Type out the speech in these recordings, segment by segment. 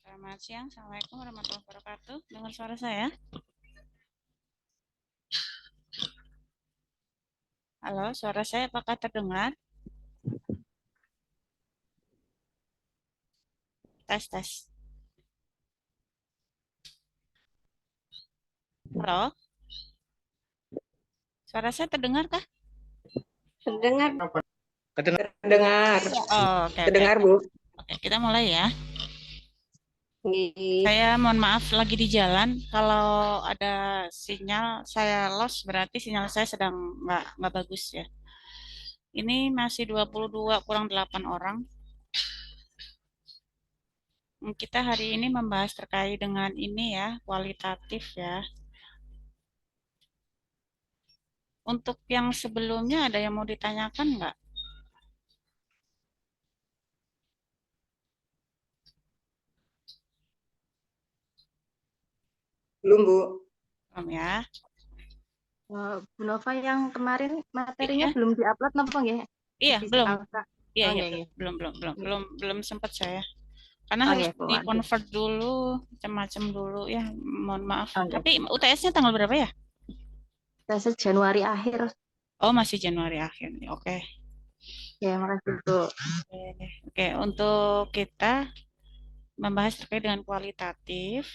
Selamat siang, Assalamualaikum warahmatullahi wabarakatuh. Dengar suara saya? Halo, suara saya apakah terdengar? Tes, tes. Halo, suara saya terdengar kah? Terdengar, Kedengar. terdengar, Oh, oke, oke, terdengar, oke. Bu. Oke, kita mulai ya. Nggih. Saya mohon maaf lagi di jalan. Kalau ada sinyal saya lost, berarti sinyal saya sedang nggak bagus ya. Ini masih 22 kurang 8 orang. Kita hari ini membahas terkait dengan ini ya, kualitatif ya. Untuk yang sebelumnya ada yang mau ditanyakan nggak? Belum, Bu. Belum ya? Bu Nova yang kemarin materinya Iya, belum diupload napa nggih? iya, Di belum. Alsa. Iya, Oh iya, nggih belum, nggih. belum, belum, belum, Nggih. belum, belum sempat saya. Karena Oh harus nggih, Bu. Waduh. di-convert dulu, macam-macam dulu ya. Mohon maaf. Oh nggih. Tapi UTS-nya tanggal berapa ya? Saya Januari akhir. Oh, masih Januari akhir. Oke. Ya, makasih, Bu. Oke, oke. Untuk kita membahas terkait dengan kualitatif.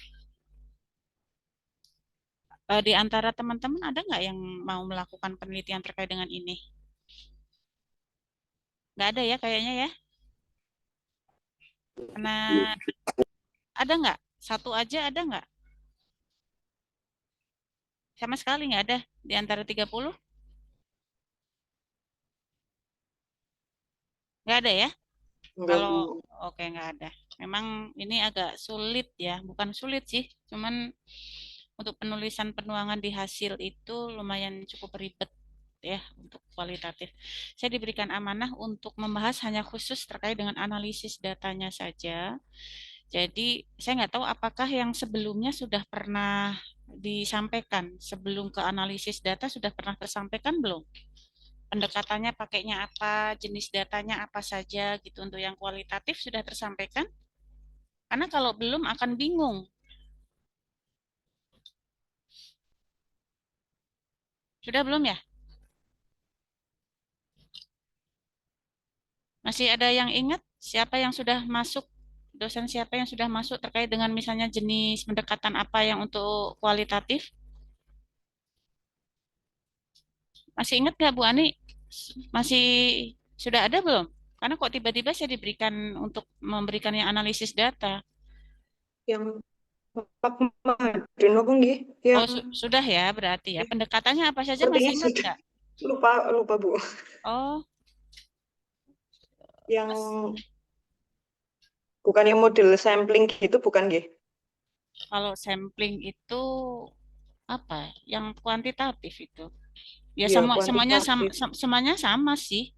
Di antara teman-teman ada nggak yang mau melakukan penelitian terkait dengan ini? Nggak ada ya kayaknya ya? Karena ada nggak? Satu aja ada nggak? Sama sekali nggak ada di antara 30? Nggak ada ya? Enggak, Kalau Bu. oke nggak ada. Memang ini agak sulit ya, bukan sulit sih, cuman untuk penulisan penuangan di hasil itu lumayan cukup ribet ya untuk kualitatif. Saya diberikan amanah untuk membahas hanya khusus terkait dengan analisis datanya saja. Jadi saya nggak tahu apakah yang sebelumnya sudah pernah disampaikan sebelum ke analisis data sudah pernah tersampaikan belum? Pendekatannya pakainya apa, jenis datanya apa saja gitu untuk yang kualitatif sudah tersampaikan? Karena kalau belum akan bingung. Sudah belum ya? Masih ada yang ingat siapa yang sudah masuk, dosen siapa yang sudah masuk terkait dengan misalnya jenis pendekatan apa yang untuk kualitatif? Masih ingat nggak Bu Ani? Masih sudah ada belum? Karena kok tiba-tiba saya diberikan untuk memberikan yang analisis data. Yang Pak Madrin apa nggih? Oh, Yang sudah ya berarti ya. Pendekatannya apa saja masih sepertinya ingat sudah. nggak? Lupa, lupa, Bu. Oh, Yang Mas, bukan yang model sampling gitu, bukan nggih? kalau sampling itu apa? Yang kuantitatif itu. Ya Iya, kuantitatif. semuanya sama sih.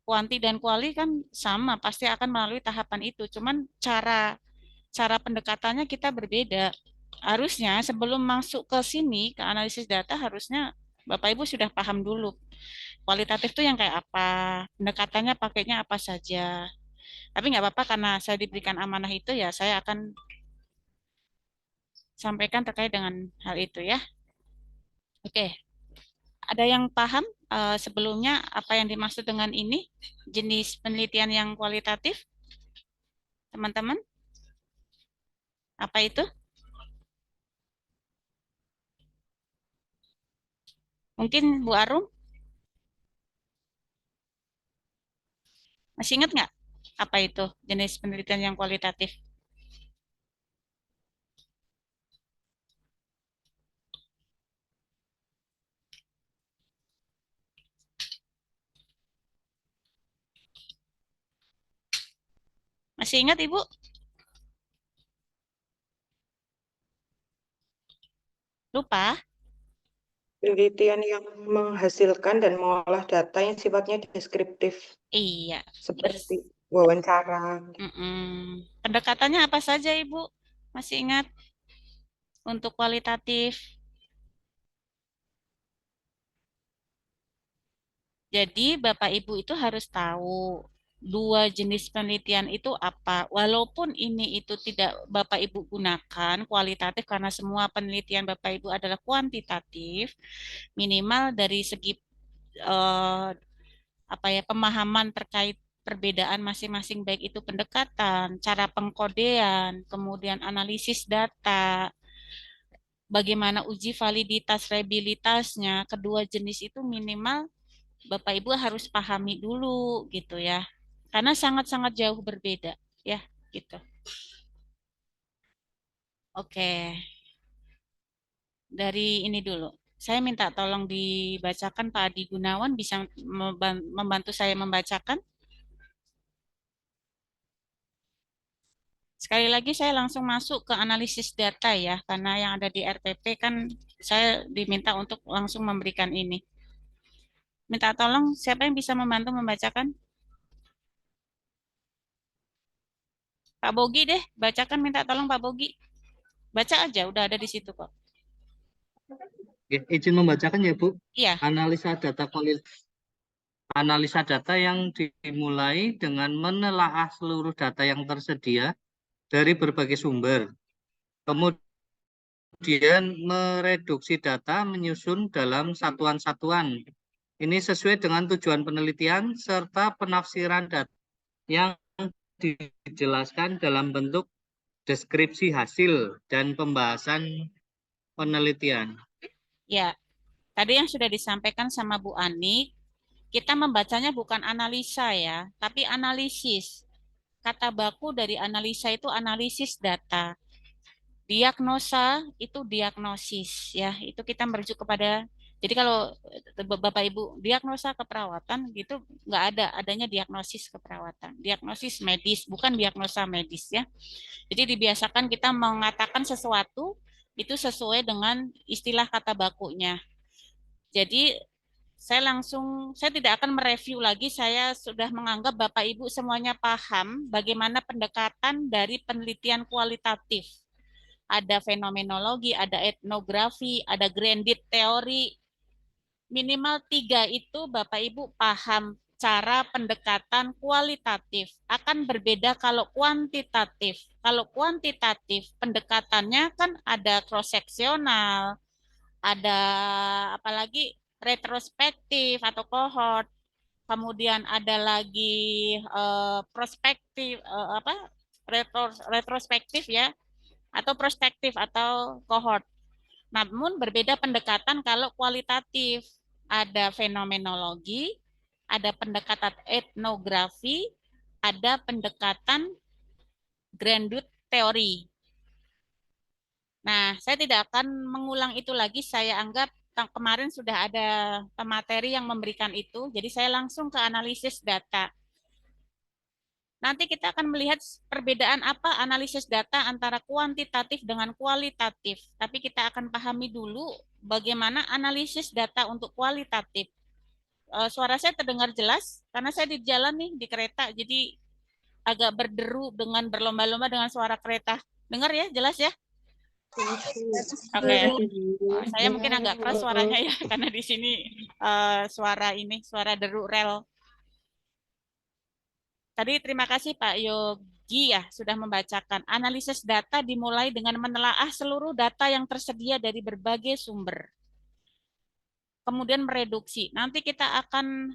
Kuanti dan kuali kan sama, pasti akan melalui tahapan itu. Cuman cara cara pendekatannya kita berbeda. Harusnya sebelum masuk ke sini ke analisis data harusnya Bapak Ibu sudah paham dulu. Kualitatif itu yang kayak apa, pendekatannya pakainya apa saja. Tapi nggak apa-apa karena saya diberikan amanah itu ya saya akan sampaikan terkait dengan hal itu ya. Oke, ada yang paham sebelumnya apa yang dimaksud dengan ini jenis penelitian yang kualitatif, teman-teman? Apa itu? Mungkin Bu Arum masih ingat nggak apa itu jenis penelitian yang kualitatif? Masih ingat Ibu? Lupa? Penelitian yang menghasilkan dan mengolah data yang sifatnya deskriptif, Iya. seperti wawancara. Pendekatannya apa saja Ibu? Masih ingat untuk kualitatif? Jadi Bapak Ibu itu harus tahu. dua jenis penelitian itu apa. Walaupun ini itu tidak Bapak Ibu gunakan kualitatif karena semua penelitian Bapak Ibu adalah kuantitatif, minimal dari segi eh, apa ya pemahaman terkait perbedaan masing-masing baik itu pendekatan, cara pengkodean, kemudian analisis data, bagaimana uji validitas reliabilitasnya, kedua jenis itu minimal Bapak Ibu harus pahami dulu gitu ya. Karena sangat-sangat jauh berbeda ya gitu. Oke, dari ini dulu. Saya minta tolong dibacakan Pak Adi Gunawan bisa membantu saya membacakan. Sekali lagi saya langsung masuk ke analisis data ya, karena yang ada di RPP kan saya diminta untuk langsung memberikan ini. Minta tolong siapa yang bisa membantu membacakan? Pak Bogi deh, bacakan minta tolong Pak Bogi. Baca aja, udah ada di situ kok. Oke, izin membacakan ya, Bu. Iya, Analisa data yang dimulai dengan menelaah seluruh data yang tersedia dari berbagai sumber. Kemudian mereduksi data menyusun dalam satuan-satuan. Ini sesuai dengan tujuan penelitian serta penafsiran data yang dijelaskan dalam bentuk deskripsi hasil dan pembahasan penelitian. ya. Tadi yang sudah disampaikan sama Bu Ani, kita membacanya bukan analisa ya, tapi analisis. Kata baku dari analisa itu analisis data. Diagnosa itu diagnosis ya, itu kita merujuk kepada. Jadi kalau Bapak Ibu diagnosa keperawatan gitu nggak adanya diagnosis keperawatan. Diagnosis medis bukan diagnosa medis ya. Jadi dibiasakan kita mengatakan sesuatu itu sesuai dengan istilah kata bakunya. Jadi saya tidak akan mereview lagi, saya sudah menganggap Bapak Ibu semuanya paham bagaimana pendekatan dari penelitian kualitatif. Ada fenomenologi, ada etnografi, ada graded teori. Minimal 3 itu Bapak Ibu paham cara pendekatan kualitatif. Akan berbeda kalau kuantitatif. Kalau kuantitatif pendekatannya kan ada cross-seksional, ada apalagi retrospektif atau kohort, kemudian ada lagi prospektif retrospektif ya atau prospektif atau kohort. Namun berbeda pendekatan kalau kualitatif, ada fenomenologi, ada pendekatan etnografi, ada pendekatan grounded teori. Nah, saya tidak akan mengulang itu lagi. Saya anggap kemarin sudah ada pemateri yang memberikan itu. Jadi saya langsung ke analisis data. Nanti kita akan melihat perbedaan apa analisis data antara kuantitatif dengan kualitatif. Tapi kita akan pahami dulu bagaimana analisis data untuk kualitatif. Suara saya terdengar jelas karena saya di jalan nih di kereta. Jadi agak berderu dengan berlomba-lomba dengan suara kereta. Dengar ya, jelas ya? Oke, saya mungkin agak keras suaranya ya karena di sini suara deru rel. Tadi terima kasih Pak Yogi ya sudah membacakan analisis data dimulai dengan menelaah seluruh data yang tersedia dari berbagai sumber. Kemudian mereduksi. Nanti kita akan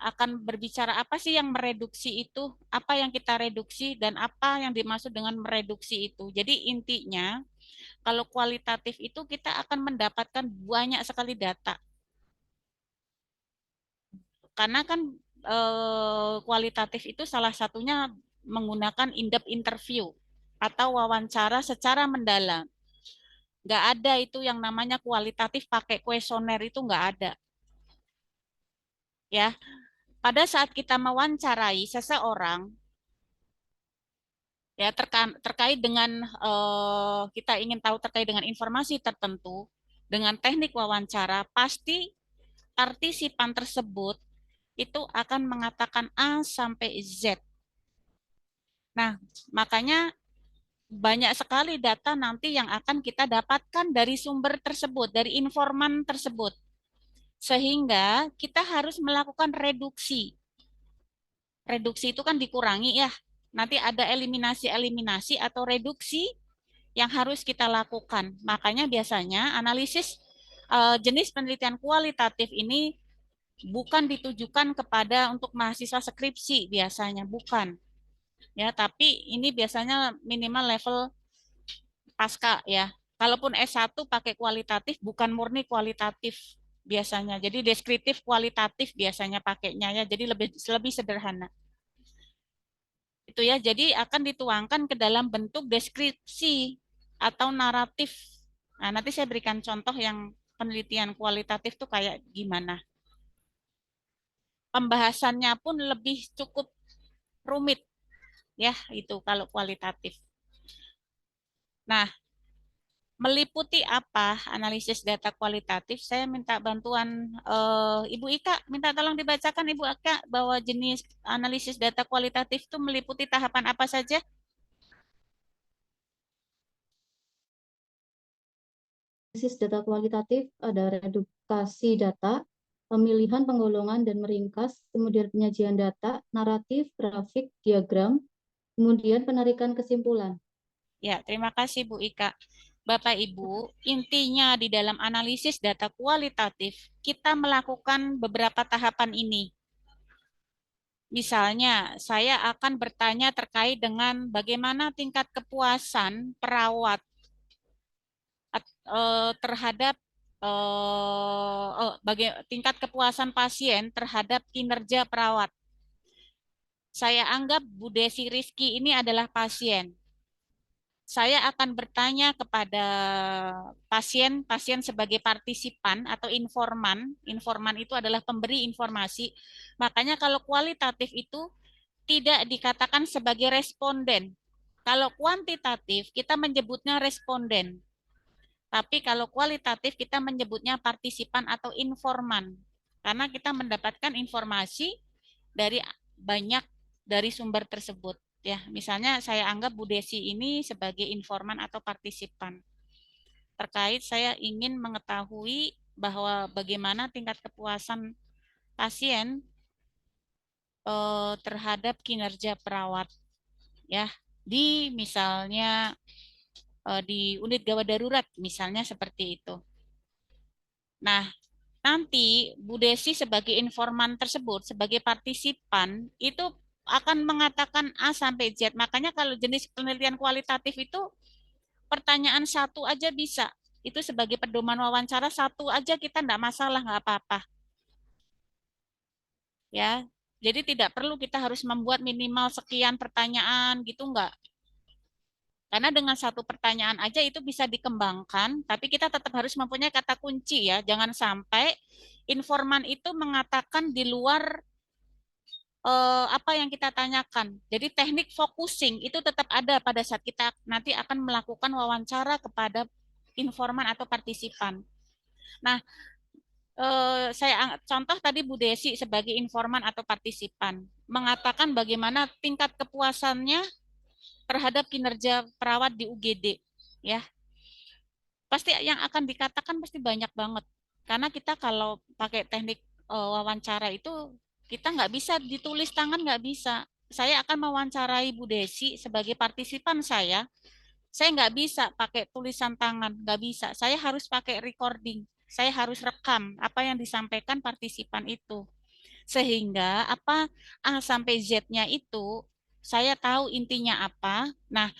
akan berbicara apa sih yang mereduksi itu, apa yang kita reduksi dan apa yang dimaksud dengan mereduksi itu. Jadi intinya kalau kualitatif itu kita akan mendapatkan banyak sekali data. Karena kan kualitatif itu salah satunya menggunakan in-depth interview atau wawancara secara mendalam. Nggak ada itu yang namanya kualitatif pakai kuesioner itu nggak ada. Ya, pada saat kita mewawancarai seseorang, ya terkait dengan kita ingin tahu terkait dengan informasi tertentu, dengan teknik wawancara, pasti partisipan tersebut itu akan mengatakan A sampai Z. Nah, makanya banyak sekali data nanti yang akan kita dapatkan dari sumber tersebut, dari informan tersebut. Sehingga kita harus melakukan reduksi. reduksi itu kan dikurangi ya. Nanti ada eliminasi atau reduksi yang harus kita lakukan. Makanya biasanya analisis jenis penelitian kualitatif ini bukan ditujukan kepada untuk mahasiswa skripsi biasanya, bukan. Ya, tapi ini biasanya minimal level pasca ya. Kalaupun S1 pakai kualitatif bukan murni kualitatif biasanya. Jadi deskriptif kualitatif biasanya pakainya ya. Jadi lebih sederhana. Itu ya. Jadi akan dituangkan ke dalam bentuk deskripsi atau naratif. Nah, nanti saya berikan contoh yang penelitian kualitatif tuh kayak gimana. Pembahasannya pun lebih cukup rumit ya, itu kalau kualitatif. Nah, meliputi apa analisis data kualitatif? Saya minta bantuan Ibu Ika, minta tolong dibacakan Ibu Ika bahwa jenis analisis data kualitatif itu meliputi tahapan apa saja? Analisis data kualitatif ada redukasi data, pemilihan, penggolongan, dan meringkas, kemudian penyajian data, naratif, grafik, diagram, kemudian penarikan kesimpulan. Ya, terima kasih Bu Ika. Bapak Ibu, intinya di dalam analisis data kualitatif, kita melakukan beberapa tahapan ini. Misalnya, saya akan bertanya terkait dengan bagaimana tingkat kepuasan perawat terhadap tingkat kepuasan pasien terhadap kinerja perawat. Saya anggap Bu Desi Rizky ini adalah pasien. Saya akan bertanya kepada pasien sebagai partisipan atau informan. Informan itu adalah pemberi informasi. Makanya kalau kualitatif itu tidak dikatakan sebagai responden. Kalau kuantitatif kita menyebutnya responden. Tapi kalau kualitatif kita menyebutnya partisipan atau informan. Karena kita mendapatkan informasi dari dari sumber tersebut. Ya, misalnya saya anggap Bu Desi ini sebagai informan atau partisipan. Terkait saya ingin mengetahui bahwa bagaimana tingkat kepuasan pasien terhadap kinerja perawat. Ya, di misalnya di unit gawat darurat misalnya seperti itu. Nah, nanti Bu Desi sebagai informan tersebut, sebagai partisipan itu akan mengatakan A sampai Z. Makanya kalau jenis penelitian kualitatif itu pertanyaan satu aja bisa. Itu sebagai pedoman wawancara satu aja kita enggak masalah, nggak apa-apa. Ya, jadi tidak perlu kita harus membuat minimal sekian pertanyaan gitu enggak. Karena dengan satu pertanyaan aja itu bisa dikembangkan, tapi kita tetap harus mempunyai kata kunci ya. Jangan sampai informan itu mengatakan di luar apa yang kita tanyakan. Jadi teknik focusing itu tetap ada pada saat kita nanti akan melakukan wawancara kepada informan atau partisipan. Nah, saya contoh tadi Bu Desi sebagai informan atau partisipan mengatakan bagaimana tingkat kepuasannya terhadap kinerja perawat di UGD, ya. Pasti yang akan dikatakan pasti banyak banget. Karena kita kalau pakai teknik wawancara itu kita nggak bisa ditulis tangan, nggak bisa. Saya akan mewawancarai Bu Desi sebagai partisipan saya nggak bisa pakai tulisan tangan, nggak bisa. Saya harus pakai recording. Saya harus rekam apa yang disampaikan partisipan itu. Sehingga apa A sampai Z-nya itu saya tahu intinya apa. Nah,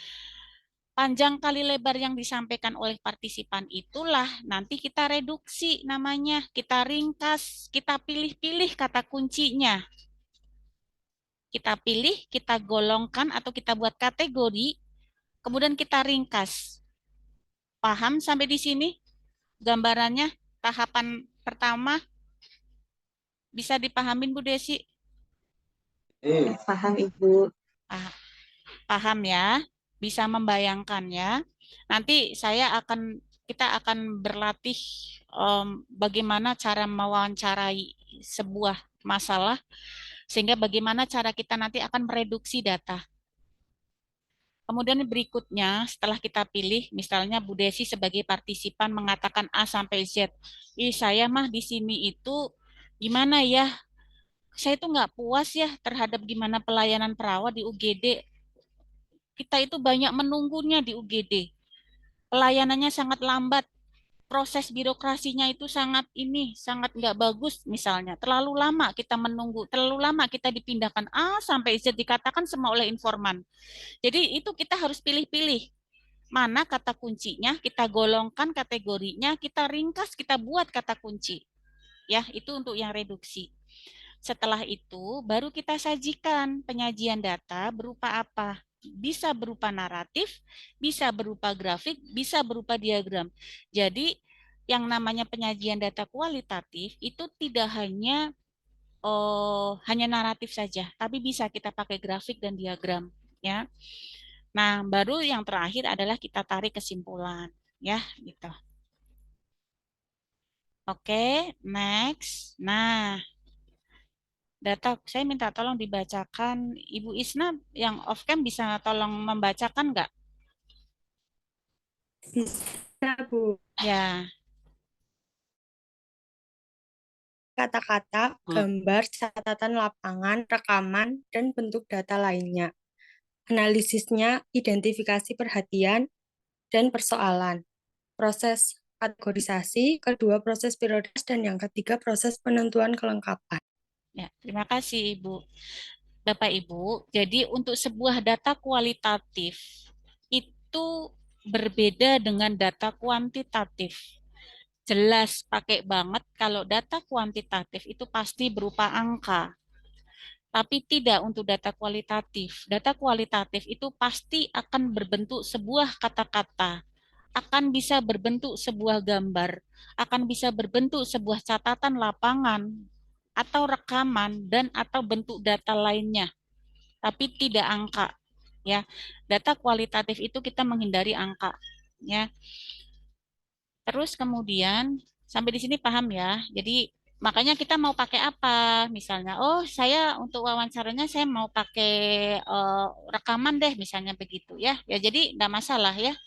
panjang kali lebar yang disampaikan oleh partisipan itulah nanti kita reduksi namanya, kita ringkas, kita pilih-pilih kata kuncinya. Kita pilih, kita golongkan atau kita buat kategori, kemudian kita ringkas. Paham sampai di sini gambarannya? Tahapan pertama bisa dipahamin Bu Desi? Paham Ibu. Paham ya? Bisa membayangkan ya? Nanti kita akan berlatih bagaimana cara mewawancarai sebuah masalah, sehingga bagaimana cara kita nanti akan mereduksi data. Kemudian berikutnya, setelah kita pilih, misalnya Bu Desi sebagai partisipan mengatakan A sampai Z. Saya mah di sini itu gimana ya? saya tuh nggak puas ya terhadap gimana pelayanan perawat di UGD. Kita itu banyak menunggunya di UGD. Pelayanannya sangat lambat. Proses birokrasinya itu sangat nggak bagus misalnya. Terlalu lama kita menunggu, terlalu lama kita dipindahkan A sampai Z dikatakan semua oleh informan. Jadi itu kita harus pilih-pilih. Mana kata kuncinya, kita golongkan kategorinya, kita ringkas, kita buat kata kunci. Ya, itu untuk yang reduksi. Setelah itu, baru kita sajikan penyajian data berupa apa? Bisa berupa naratif, bisa berupa grafik, bisa berupa diagram. Jadi, yang namanya penyajian data kualitatif itu tidak hanya naratif saja, tapi bisa kita pakai grafik dan diagram, ya. Nah, baru yang terakhir adalah kita tarik kesimpulan, ya, gitu. Oke, next. Nah, data saya minta tolong dibacakan. Ibu Isna yang off cam bisa tolong membacakan nggak? Bisa, Bu. Ya, Kata-kata, gambar, catatan lapangan, rekaman, dan bentuk data lainnya. Analisisnya, identifikasi perhatian, dan persoalan. Proses kategorisasi, kedua proses prioritas, dan yang ketiga proses penentuan kelengkapan. ya. Terima kasih Ibu. Bapak Ibu, jadi untuk sebuah data kualitatif itu berbeda dengan data kuantitatif. Jelas pakai banget kalau data kuantitatif itu pasti berupa angka. Tapi tidak untuk data kualitatif. Data kualitatif itu pasti akan berbentuk sebuah kata-kata, akan bisa berbentuk sebuah gambar, akan bisa berbentuk sebuah catatan lapangan, atau rekaman, dan atau bentuk data lainnya. Tapi tidak angka. Ya, data kualitatif itu kita menghindari angka. Ya, terus kemudian sampai di sini paham ya. Jadi makanya kita mau pakai apa? Misalnya, oh saya untuk wawancaranya saya mau pakai rekaman deh, misalnya begitu ya. Ya jadi enggak masalah ya.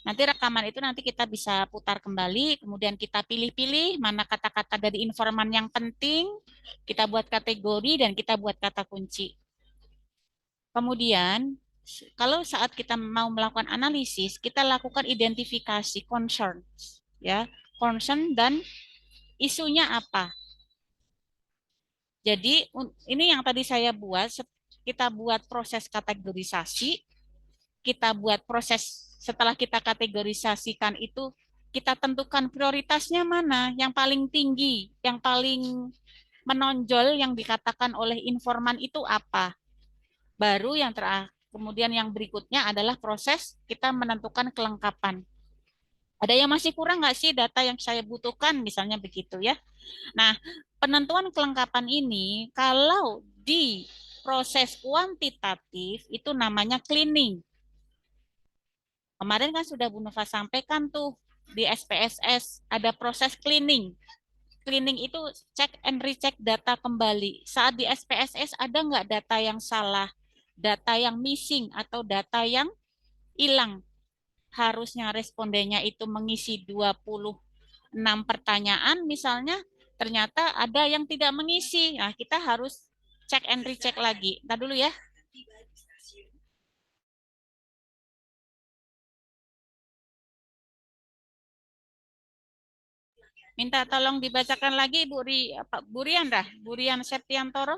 Nanti rekaman itu nanti kita bisa putar kembali, kemudian kita pilih-pilih mana kata-kata dari informan yang penting, kita buat kategori dan kita buat kata kunci. Kemudian kalau saat kita mau melakukan analisis, kita lakukan identifikasi concern, ya, concern dan isunya apa. Jadi ini yang tadi saya buat, kita buat proses kategorisasi, kita buat proses setelah kita kategorisasikan itu, kita tentukan prioritasnya mana, yang paling tinggi, yang paling menonjol yang dikatakan oleh informan itu apa. Baru yang terakhir, kemudian yang berikutnya adalah proses kita menentukan kelengkapan. Ada yang masih kurang nggak sih data yang saya butuhkan, misalnya begitu ya. Nah, penentuan kelengkapan ini kalau di proses kuantitatif itu namanya cleaning. Kemarin kan sudah Bu Nova sampaikan tuh di SPSS ada proses cleaning. Cleaning itu cek and recheck data kembali. Saat di SPSS ada nggak data yang salah, data yang missing, atau data yang hilang? Harusnya respondennya itu mengisi 26 pertanyaan misalnya, ternyata ada yang tidak mengisi. Nah, kita harus cek and recheck lagi. Ntar dulu ya. Minta tolong dibacakan lagi Bu Rian Septiantoro.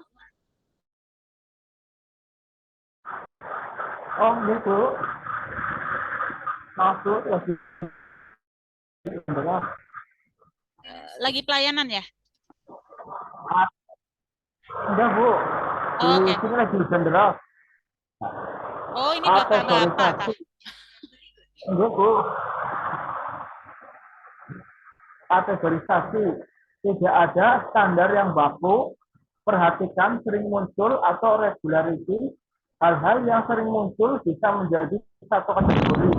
Oh, gitu. Masuk lagi. Lagi pelayanan ya? Enggak, Bu. Oh, oke. Di sini lagi hujan deras. Oh, ini bapak-bapak. Enggak, Bu. Kategorisasi. Tidak ada standar yang baku. Perhatikan sering muncul atau regularity. Hal-hal yang sering muncul bisa menjadi satu kategori.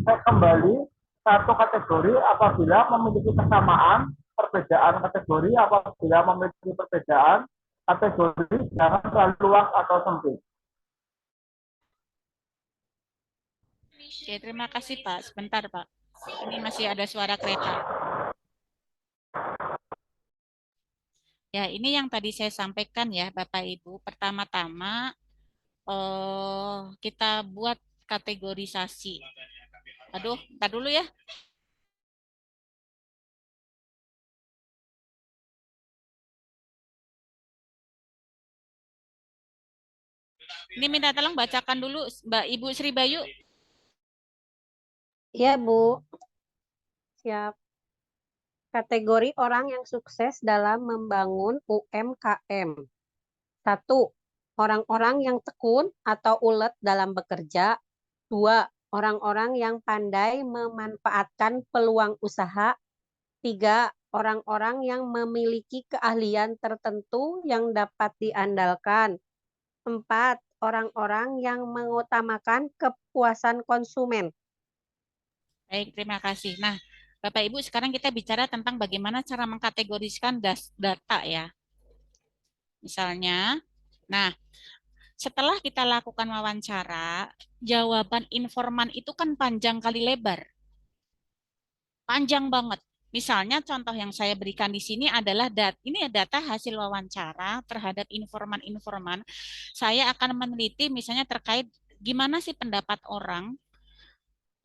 Cek kembali satu kategori apabila memiliki kesamaan, perbedaan kategori apabila memiliki perbedaan, kategori jangan terlalu luas atau sempit. Oke, terima kasih Pak. Sebentar Pak. Ini masih ada suara kereta. Ya, ini yang tadi saya sampaikan ya, Bapak Ibu. Pertama-tama kita buat kategorisasi. Aduh, ntar dulu ya. Ini minta tolong bacakan dulu Mbak Ibu Sri Bayu. Iya, Bu. Siap. Kategori orang yang sukses dalam membangun UMKM. 1. Orang-orang yang tekun atau ulet dalam bekerja. 2. Orang-orang yang pandai memanfaatkan peluang usaha. 3. Orang-orang yang memiliki keahlian tertentu yang dapat diandalkan. 4. Orang-orang yang mengutamakan kepuasan konsumen. Baik, terima kasih. Nah, Bapak Ibu, sekarang kita bicara tentang bagaimana cara mengkategoriskan data ya. Misalnya, nah, setelah kita lakukan wawancara, jawaban informan itu kan panjang kali lebar. Panjang banget. Misalnya contoh yang saya berikan di sini adalah data hasil wawancara terhadap informan-informan. Saya akan meneliti misalnya terkait gimana sih pendapat orang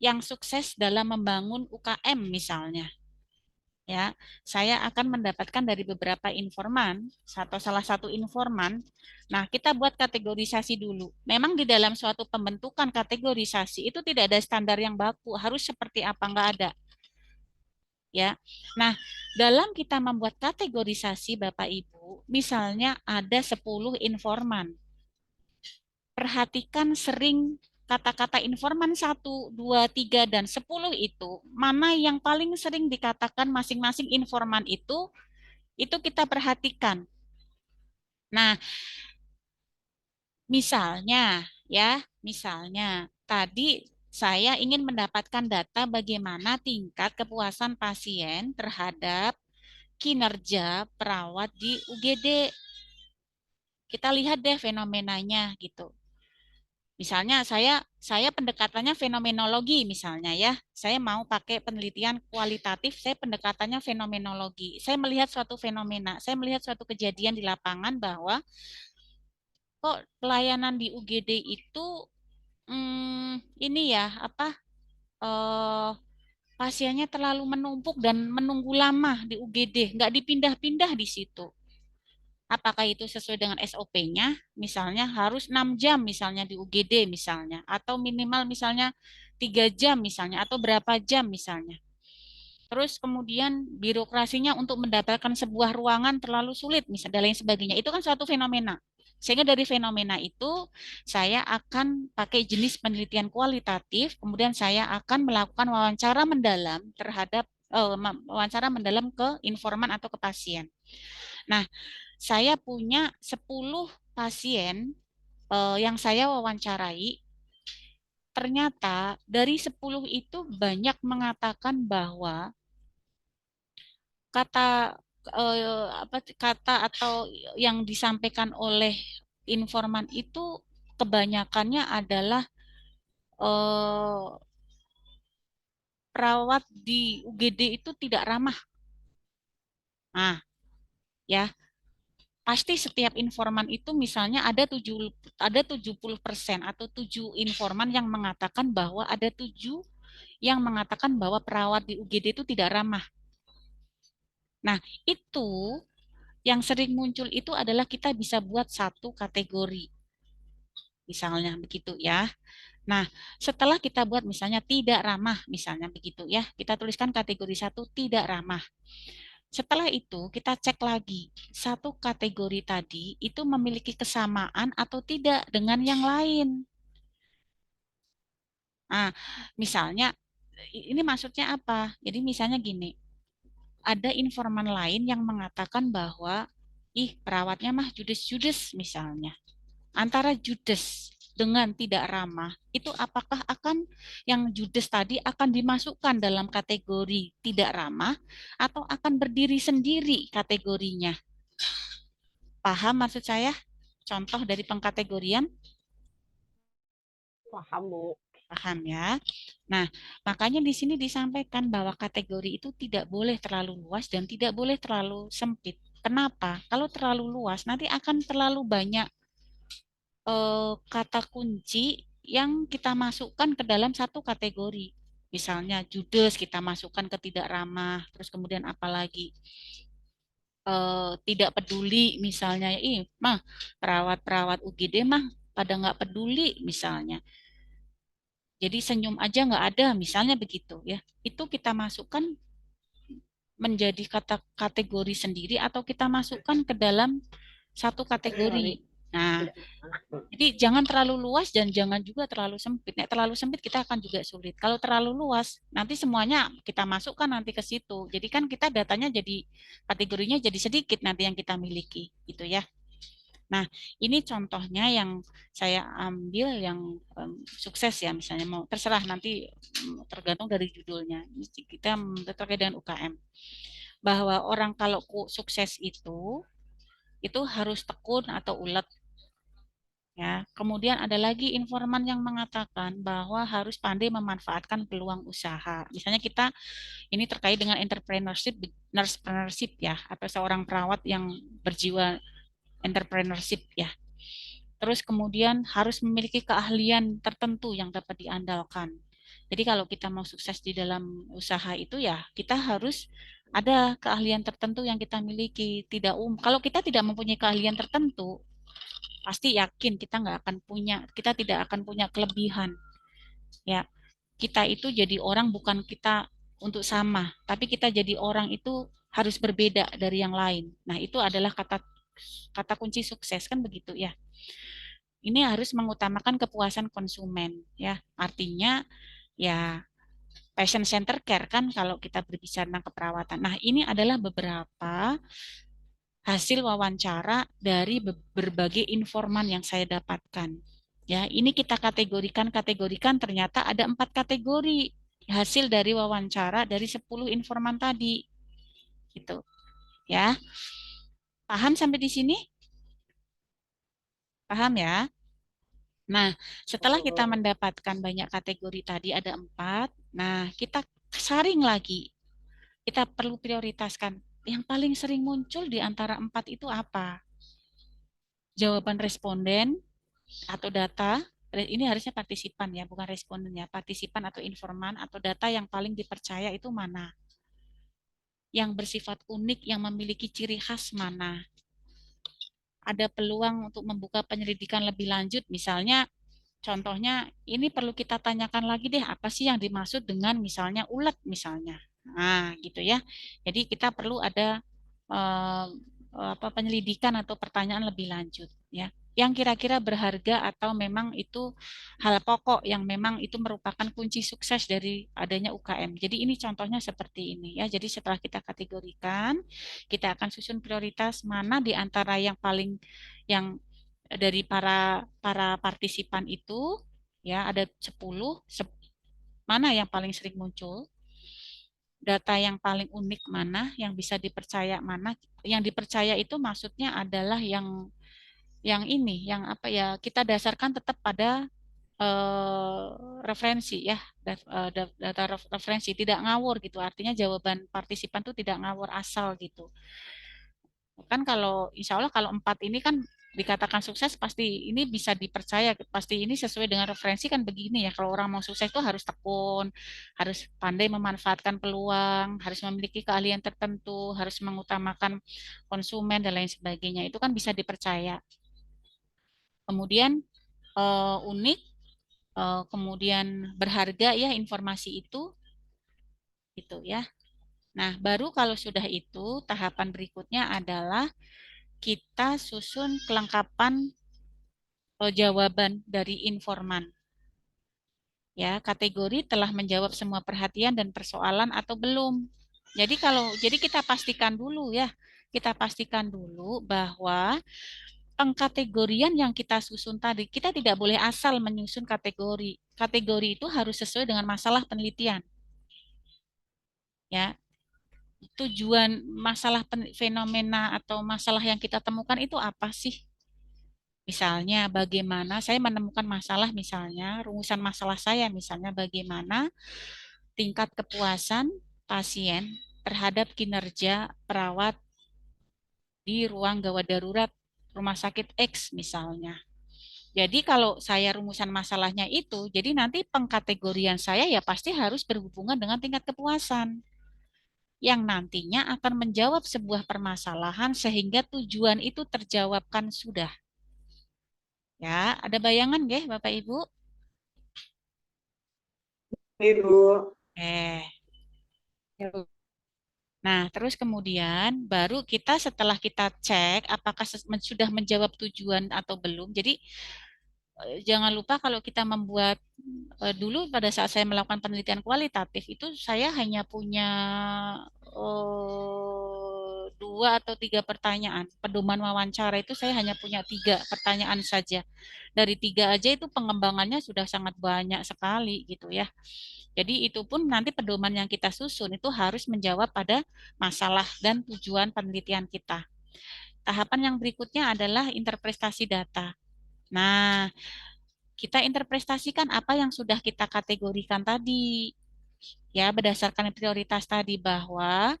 yang sukses dalam membangun UKM misalnya. Ya, saya akan mendapatkan dari beberapa informan atau salah satu informan. Nah, kita buat kategorisasi dulu. Memang di dalam suatu pembentukan kategorisasi itu tidak ada standar yang baku, harus seperti apa enggak ada. Ya. Nah, dalam kita membuat kategorisasi Bapak Ibu, misalnya ada 10 informan. Perhatikan sering kata-kata informan 1, 2, 3, dan 10 itu, mana yang paling sering dikatakan masing-masing informan itu kita perhatikan. Nah, misalnya tadi saya ingin mendapatkan data bagaimana tingkat kepuasan pasien terhadap kinerja perawat di UGD. Kita lihat deh fenomenanya gitu. Misalnya saya pendekatannya fenomenologi misalnya ya. Saya mau pakai penelitian kualitatif, saya pendekatannya fenomenologi. Saya melihat suatu fenomena, saya melihat suatu kejadian di lapangan bahwa kok pelayanan di UGD itu ini ya pasiennya terlalu menumpuk dan menunggu lama di UGD, nggak dipindah-pindah di situ. Apakah itu sesuai dengan SOP-nya? Misalnya harus 6 jam misalnya di UGD misalnya, atau minimal misalnya 3 jam misalnya, atau berapa jam misalnya. Terus kemudian birokrasinya untuk mendapatkan sebuah ruangan terlalu sulit misalnya, dan lain sebagainya. Itu kan suatu fenomena. Sehingga dari fenomena itu saya akan pakai jenis penelitian kualitatif, kemudian saya akan melakukan wawancara mendalam terhadap wawancara mendalam ke informan atau ke pasien. Nah, saya punya 10 pasien yang saya wawancarai. Ternyata dari 10 itu banyak mengatakan bahwa kata atau yang disampaikan oleh informan itu kebanyakannya adalah perawat di UGD itu tidak ramah. Nah, ya. Pasti setiap informan itu misalnya ada 70% atau 7 informan yang mengatakan bahwa ada 7 yang mengatakan bahwa perawat di UGD itu tidak ramah. Nah, itu yang sering muncul itu adalah kita bisa buat satu kategori. Misalnya begitu ya. Nah, setelah kita buat misalnya tidak ramah, misalnya begitu ya. Kita tuliskan kategori 1 tidak ramah. Setelah itu kita cek lagi, satu kategori tadi itu memiliki kesamaan atau tidak dengan yang lain. Nah, misalnya, ini maksudnya apa? Jadi misalnya gini, ada informan lain yang mengatakan bahwa, perawatnya mah judes-judes misalnya. Antara judes dengan tidak ramah, itu apakah yang judes tadi akan dimasukkan dalam kategori tidak ramah atau akan berdiri sendiri kategorinya? Paham maksud saya? Contoh dari pengkategorian? Paham, Bu. Paham ya. Nah, makanya di sini disampaikan bahwa kategori itu tidak boleh terlalu luas dan tidak boleh terlalu sempit. Kenapa? Kalau terlalu luas, nanti akan terlalu banyak kata kunci yang kita masukkan ke dalam satu kategori. Misalnya judes kita masukkan ke tidak ramah, terus kemudian apalagi tidak peduli misalnya, mah perawat-perawat UGD mah pada nggak peduli misalnya. Jadi senyum aja nggak ada misalnya begitu ya. Itu kita masukkan menjadi kategori sendiri atau kita masukkan ke dalam satu kategori. Nah, jadi jangan terlalu luas dan jangan juga terlalu sempit. Nek terlalu sempit kita akan juga sulit. Kalau terlalu luas, nanti semuanya kita masukkan nanti ke situ. Jadi kan kita datanya jadi kategorinya jadi sedikit nanti yang kita miliki, gitu ya. Nah, ini contohnya yang saya ambil yang sukses ya, misalnya mau terserah nanti tergantung dari judulnya. Kita terkait dengan UKM. Bahwa orang kalau sukses itu harus tekun atau ulet. Ya, kemudian ada lagi informan yang mengatakan bahwa harus pandai memanfaatkan peluang usaha. Misalnya kita ini terkait dengan entrepreneurship ya, atau seorang perawat yang berjiwa entrepreneurship ya. Terus kemudian harus memiliki keahlian tertentu yang dapat diandalkan. Jadi kalau kita mau sukses di dalam usaha itu ya kita harus ada keahlian tertentu yang kita miliki. Kalau kita tidak mempunyai keahlian tertentu, pasti yakin kita tidak akan punya kelebihan. Ya, kita itu jadi orang bukan kita untuk sama, tapi kita jadi orang itu harus berbeda dari yang lain. Nah, itu adalah kata kunci sukses kan begitu ya. Ini harus mengutamakan kepuasan konsumen ya. Artinya ya patient center care kan kalau kita berbicara tentang keperawatan. Nah, ini adalah beberapa hasil wawancara dari berbagai informan yang saya dapatkan. Ya, ini kita kategorikan ternyata ada 4 kategori hasil dari wawancara dari 10 informan tadi. Gitu. Ya. Paham sampai di sini? Paham ya? Nah, setelah kita mendapatkan banyak kategori tadi ada 4, nah kita saring lagi. Kita perlu prioritaskan yang paling sering muncul di antara 4 itu apa? Jawaban responden atau data, ini harusnya partisipan ya, bukan responden ya, partisipan atau informan atau data yang paling dipercaya itu mana? Yang bersifat unik, yang memiliki ciri khas mana? Ada peluang untuk membuka penyelidikan lebih lanjut, misalnya contohnya ini perlu kita tanyakan lagi deh, apa sih yang dimaksud dengan misalnya ulet misalnya. Nah, gitu ya. Jadi kita perlu ada penyelidikan atau pertanyaan lebih lanjut ya. Yang kira-kira berharga atau memang itu hal pokok yang memang itu merupakan kunci sukses dari adanya UKM. Jadi ini contohnya seperti ini ya. Jadi setelah kita kategorikan, kita akan susun prioritas mana di antara yang paling yang dari para partisipan itu ya ada 10 mana yang paling sering muncul, data yang paling unik mana, yang bisa dipercaya mana. Yang dipercaya itu maksudnya adalah yang ini, yang apa ya, kita dasarkan tetap pada referensi ya, data referensi, tidak ngawur gitu. Artinya jawaban partisipan itu tidak ngawur asal gitu. Kan kalau insya Allah kalau 4 ini kan dikatakan sukses pasti ini bisa dipercaya, pasti ini sesuai dengan referensi kan begini ya. Kalau orang mau sukses itu harus tekun, harus pandai memanfaatkan peluang, harus memiliki keahlian tertentu, harus mengutamakan konsumen dan lain sebagainya. Itu kan bisa dipercaya. Kemudian unik, kemudian berharga ya informasi itu ya. Nah, baru kalau sudah itu tahapan berikutnya adalah kita susun kelengkapan jawaban dari informan. Ya, kategori telah menjawab semua perhatian dan persoalan atau belum. Jadi kita pastikan dulu ya. Kita pastikan dulu bahwa pengkategorian yang kita susun tadi, kita tidak boleh asal menyusun kategori. Kategori itu harus sesuai dengan masalah penelitian. Ya. Tujuan masalah fenomena atau masalah yang kita temukan itu apa sih? Misalnya bagaimana saya menemukan masalah, misalnya rumusan masalah saya misalnya bagaimana tingkat kepuasan pasien terhadap kinerja perawat di ruang gawat darurat rumah sakit X misalnya. Jadi kalau saya rumusan masalahnya itu, jadi nanti pengkategorian saya ya pasti harus berhubungan dengan tingkat kepuasan yang nantinya akan menjawab sebuah permasalahan sehingga tujuan itu terjawabkan sudah. Ya, ada bayangan nggih Bapak Ibu? Ibu. Nah, terus kemudian baru kita setelah kita cek apakah sudah menjawab tujuan atau belum. Jadi jangan lupa kalau kita membuat dulu pada saat saya melakukan penelitian kualitatif itu saya hanya punya 2 atau 3 pertanyaan. Pedoman wawancara itu saya hanya punya 3 pertanyaan saja. Dari 3 aja itu pengembangannya sudah sangat banyak sekali gitu ya. Jadi itu pun nanti pedoman yang kita susun itu harus menjawab pada masalah dan tujuan penelitian kita. Tahapan yang berikutnya adalah interpretasi data. Nah, kita interpretasikan apa yang sudah kita kategorikan tadi. Ya, berdasarkan prioritas tadi bahwa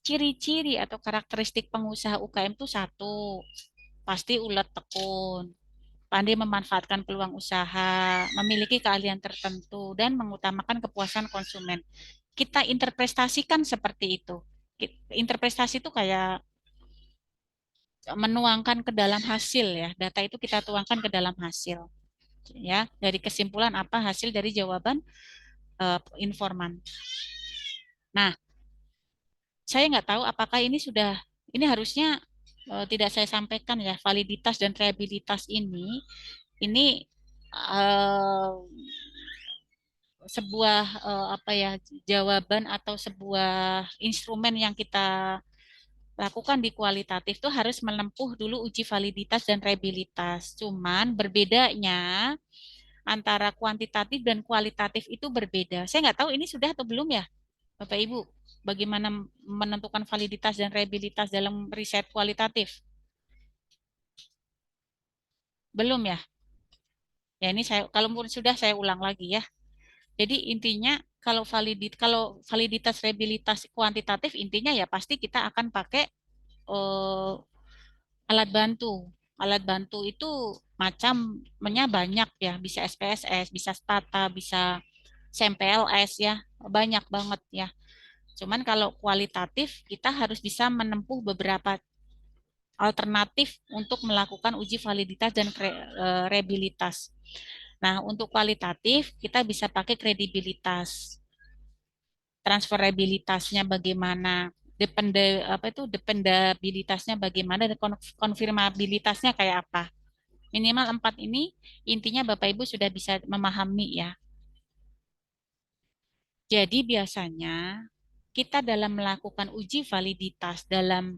ciri-ciri atau karakteristik pengusaha UKM itu 1, pasti ulet tekun, pandai memanfaatkan peluang usaha, memiliki keahlian tertentu, dan mengutamakan kepuasan konsumen. Kita interpretasikan seperti itu. Interpretasi itu kayak menuangkan ke dalam hasil ya. Data itu kita tuangkan ke dalam hasil. Ya, dari kesimpulan apa hasil dari jawaban informan. Nah, saya nggak tahu apakah ini harusnya tidak saya sampaikan ya, validitas dan reliabilitas ini sebuah apa ya, jawaban atau sebuah instrumen yang kita lakukan di kualitatif itu harus menempuh dulu uji validitas dan reliabilitas. Cuman berbedanya antara kuantitatif dan kualitatif itu berbeda. Saya nggak tahu ini sudah atau belum ya, Bapak Ibu. Bagaimana menentukan validitas dan reliabilitas dalam riset kualitatif? Belum ya? Ya ini kalau sudah saya ulang lagi ya. Jadi intinya kalau validitas reliabilitas kuantitatif intinya ya pasti kita akan pakai alat bantu. Alat bantu itu macamnya banyak ya, bisa SPSS, bisa Stata, bisa SAMPLS ya, banyak banget ya. Cuman kalau kualitatif kita harus bisa menempuh beberapa alternatif untuk melakukan uji validitas dan reliabilitas. Nah, untuk kualitatif kita bisa pakai kredibilitas, transferabilitasnya bagaimana, dependabilitasnya bagaimana, dan konfirmabilitasnya kayak apa. Minimal 4 ini intinya Bapak Ibu sudah bisa memahami ya. Jadi biasanya kita dalam melakukan uji validitas dalam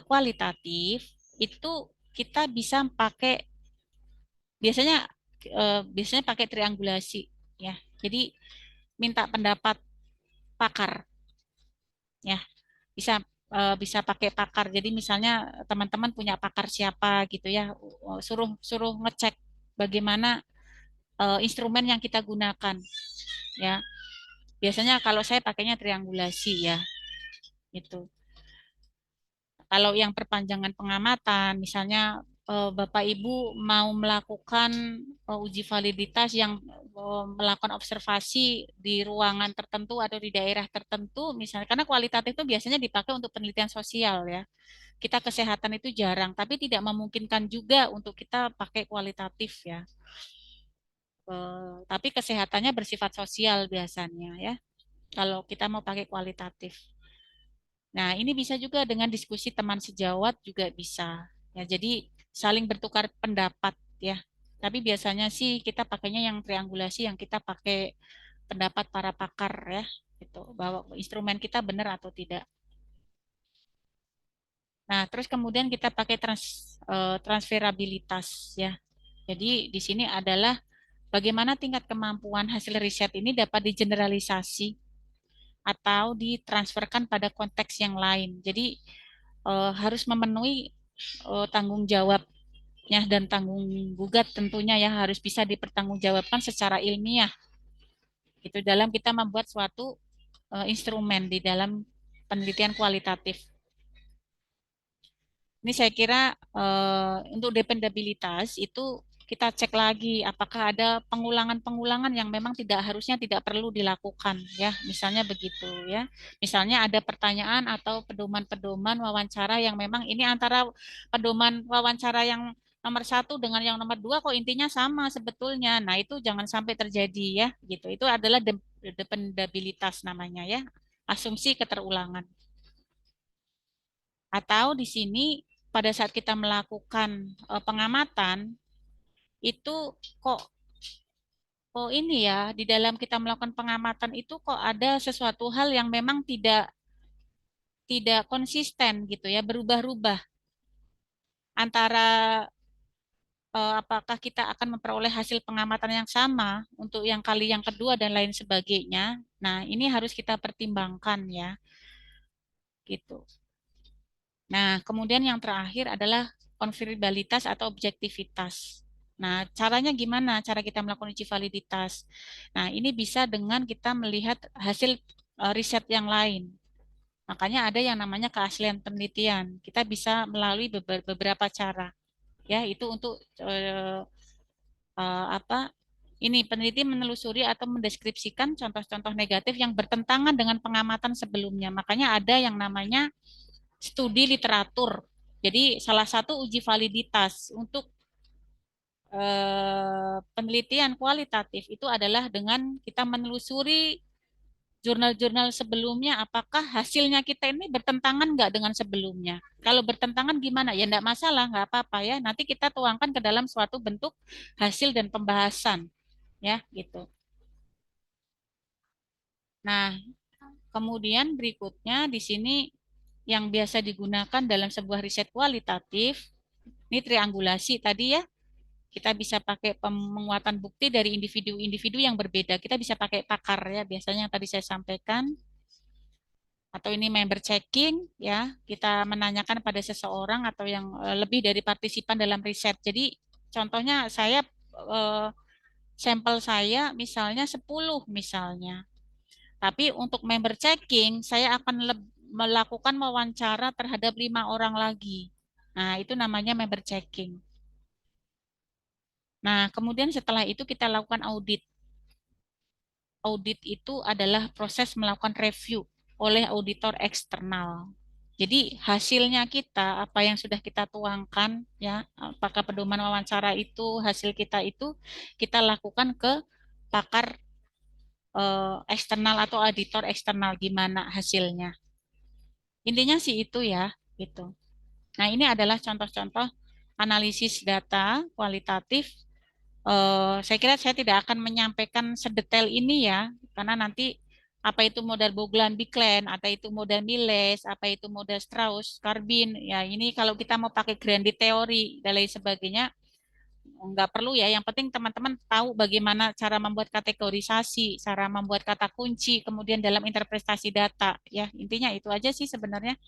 kualitatif itu kita bisa pakai biasanya pakai triangulasi ya. Jadi minta pendapat pakar ya. Bisa pakai pakar. Jadi misalnya teman-teman punya pakar siapa gitu ya, suruh ngecek bagaimana instrumen yang kita gunakan ya. Biasanya kalau saya pakainya triangulasi ya. Gitu. Kalau yang perpanjangan pengamatan, misalnya Bapak Ibu mau melakukan uji validitas yang melakukan observasi di ruangan tertentu atau di daerah tertentu, misalnya karena kualitatif itu biasanya dipakai untuk penelitian sosial ya. Kita kesehatan itu jarang, tapi tidak memungkinkan juga untuk kita pakai kualitatif ya. Tapi kesehatannya bersifat sosial biasanya ya. Kalau kita mau pakai kualitatif. Nah, ini bisa juga dengan diskusi teman sejawat juga bisa. Ya, jadi saling bertukar pendapat ya. Tapi biasanya sih kita pakainya yang triangulasi, yang kita pakai pendapat para pakar ya, gitu, bahwa instrumen kita benar atau tidak. Nah, terus kemudian kita pakai transferabilitas ya. Jadi di sini adalah bagaimana tingkat kemampuan hasil riset ini dapat digeneralisasi atau ditransferkan pada konteks yang lain. Jadi harus memenuhi tanggung jawabnya dan tanggung gugat tentunya ya, harus bisa dipertanggungjawabkan secara ilmiah. Itu dalam kita membuat suatu instrumen di dalam penelitian kualitatif. Ini saya kira untuk dependabilitas itu kita cek lagi apakah ada pengulangan-pengulangan yang memang harusnya tidak perlu dilakukan ya, misalnya begitu ya. Misalnya ada pertanyaan atau pedoman-pedoman wawancara yang memang ini antara pedoman wawancara yang nomor 1 dengan yang nomor 2 kok intinya sama sebetulnya. Nah itu jangan sampai terjadi ya gitu. Itu adalah dependabilitas namanya ya, asumsi keterulangan. Atau di sini pada saat kita melakukan pengamatan itu kok ini ya di dalam kita melakukan pengamatan itu kok ada sesuatu hal yang memang tidak konsisten gitu ya, berubah-ubah antara apakah kita akan memperoleh hasil pengamatan yang sama untuk yang kali yang kedua dan lain sebagainya. Nah, ini harus kita pertimbangkan ya. Gitu. Nah, kemudian yang terakhir adalah konfirmabilitas atau objektivitas. Nah, caranya gimana? Cara kita melakukan uji validitas. Nah, ini bisa dengan kita melihat hasil riset yang lain. Makanya ada yang namanya keaslian penelitian. Kita bisa melalui beberapa cara. Ya, itu untuk apa? Ini peneliti menelusuri atau mendeskripsikan contoh-contoh negatif yang bertentangan dengan pengamatan sebelumnya. Makanya ada yang namanya studi literatur. Jadi salah satu uji validitas untuk penelitian kualitatif itu adalah dengan kita menelusuri jurnal-jurnal sebelumnya, apakah hasilnya kita ini bertentangan nggak dengan sebelumnya. Kalau bertentangan gimana? Ya enggak masalah, nggak apa-apa ya. Nanti kita tuangkan ke dalam suatu bentuk hasil dan pembahasan. Ya, gitu. Nah, kemudian berikutnya di sini yang biasa digunakan dalam sebuah riset kualitatif, ini triangulasi tadi ya, kita bisa pakai penguatan bukti dari individu-individu yang berbeda. Kita bisa pakai pakar ya, biasanya yang tadi saya sampaikan. Atau ini member checking ya, kita menanyakan pada seseorang atau yang lebih dari partisipan dalam riset. Jadi contohnya saya sampel saya misalnya 10 misalnya. Tapi untuk member checking saya akan melakukan wawancara terhadap 5 orang lagi. Nah, itu namanya member checking. Nah, kemudian setelah itu kita lakukan audit. Audit itu adalah proses melakukan review oleh auditor eksternal. Jadi hasilnya kita, apa yang sudah kita tuangkan, ya, apakah pedoman wawancara itu, hasil kita itu, kita lakukan ke pakar eksternal atau auditor eksternal, gimana hasilnya. Intinya sih itu ya, gitu. Nah, ini adalah contoh-contoh analisis data kualitatif. Saya kira saya tidak akan menyampaikan sedetail ini ya, karena nanti apa itu model Boglan-Biklen, apa itu model Miles, apa itu model Strauss-Carbin, ya ini kalau kita mau pakai Grandi teori dan lain sebagainya, nggak perlu ya. Yang penting teman-teman tahu bagaimana cara membuat kategorisasi, cara membuat kata kunci, kemudian dalam interpretasi data, ya intinya itu aja sih sebenarnya.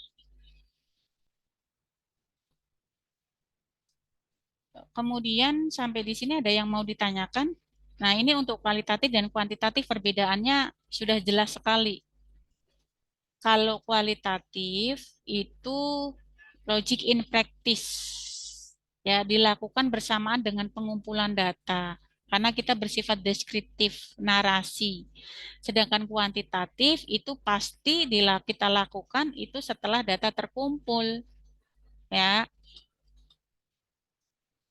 Kemudian sampai di sini ada yang mau ditanyakan. Nah, ini untuk kualitatif dan kuantitatif perbedaannya sudah jelas sekali. Kalau kualitatif itu logic in practice, ya dilakukan bersamaan dengan pengumpulan data karena kita bersifat deskriptif narasi. Sedangkan kuantitatif itu pasti kita lakukan itu setelah data terkumpul, ya.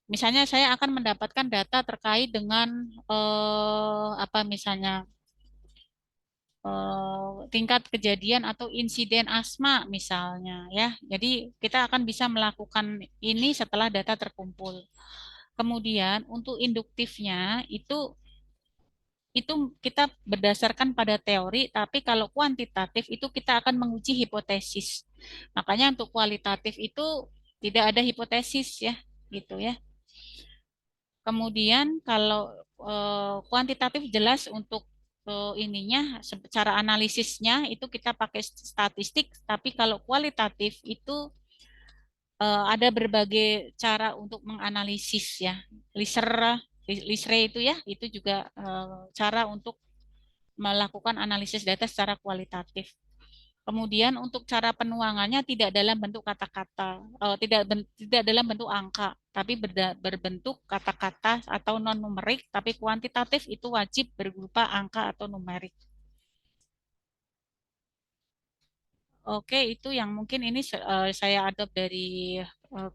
Misalnya saya akan mendapatkan data terkait dengan apa misalnya tingkat kejadian atau insiden asma misalnya ya. Jadi kita akan bisa melakukan ini setelah data terkumpul. Kemudian untuk induktifnya itu kita berdasarkan pada teori, tapi kalau kuantitatif itu kita akan menguji hipotesis. Makanya untuk kualitatif itu tidak ada hipotesis ya, gitu ya. Kemudian kalau kuantitatif jelas untuk ininya, secara analisisnya itu kita pakai statistik, tapi kalau kualitatif itu ada berbagai cara untuk menganalisis ya. LISRE itu ya, itu juga cara untuk melakukan analisis data secara kualitatif. Kemudian untuk cara penuangannya tidak dalam bentuk kata-kata, tidak dalam bentuk angka, tapi berbentuk kata-kata atau non numerik, tapi kuantitatif itu wajib berupa angka atau numerik. Oke, itu yang mungkin ini saya adopt dari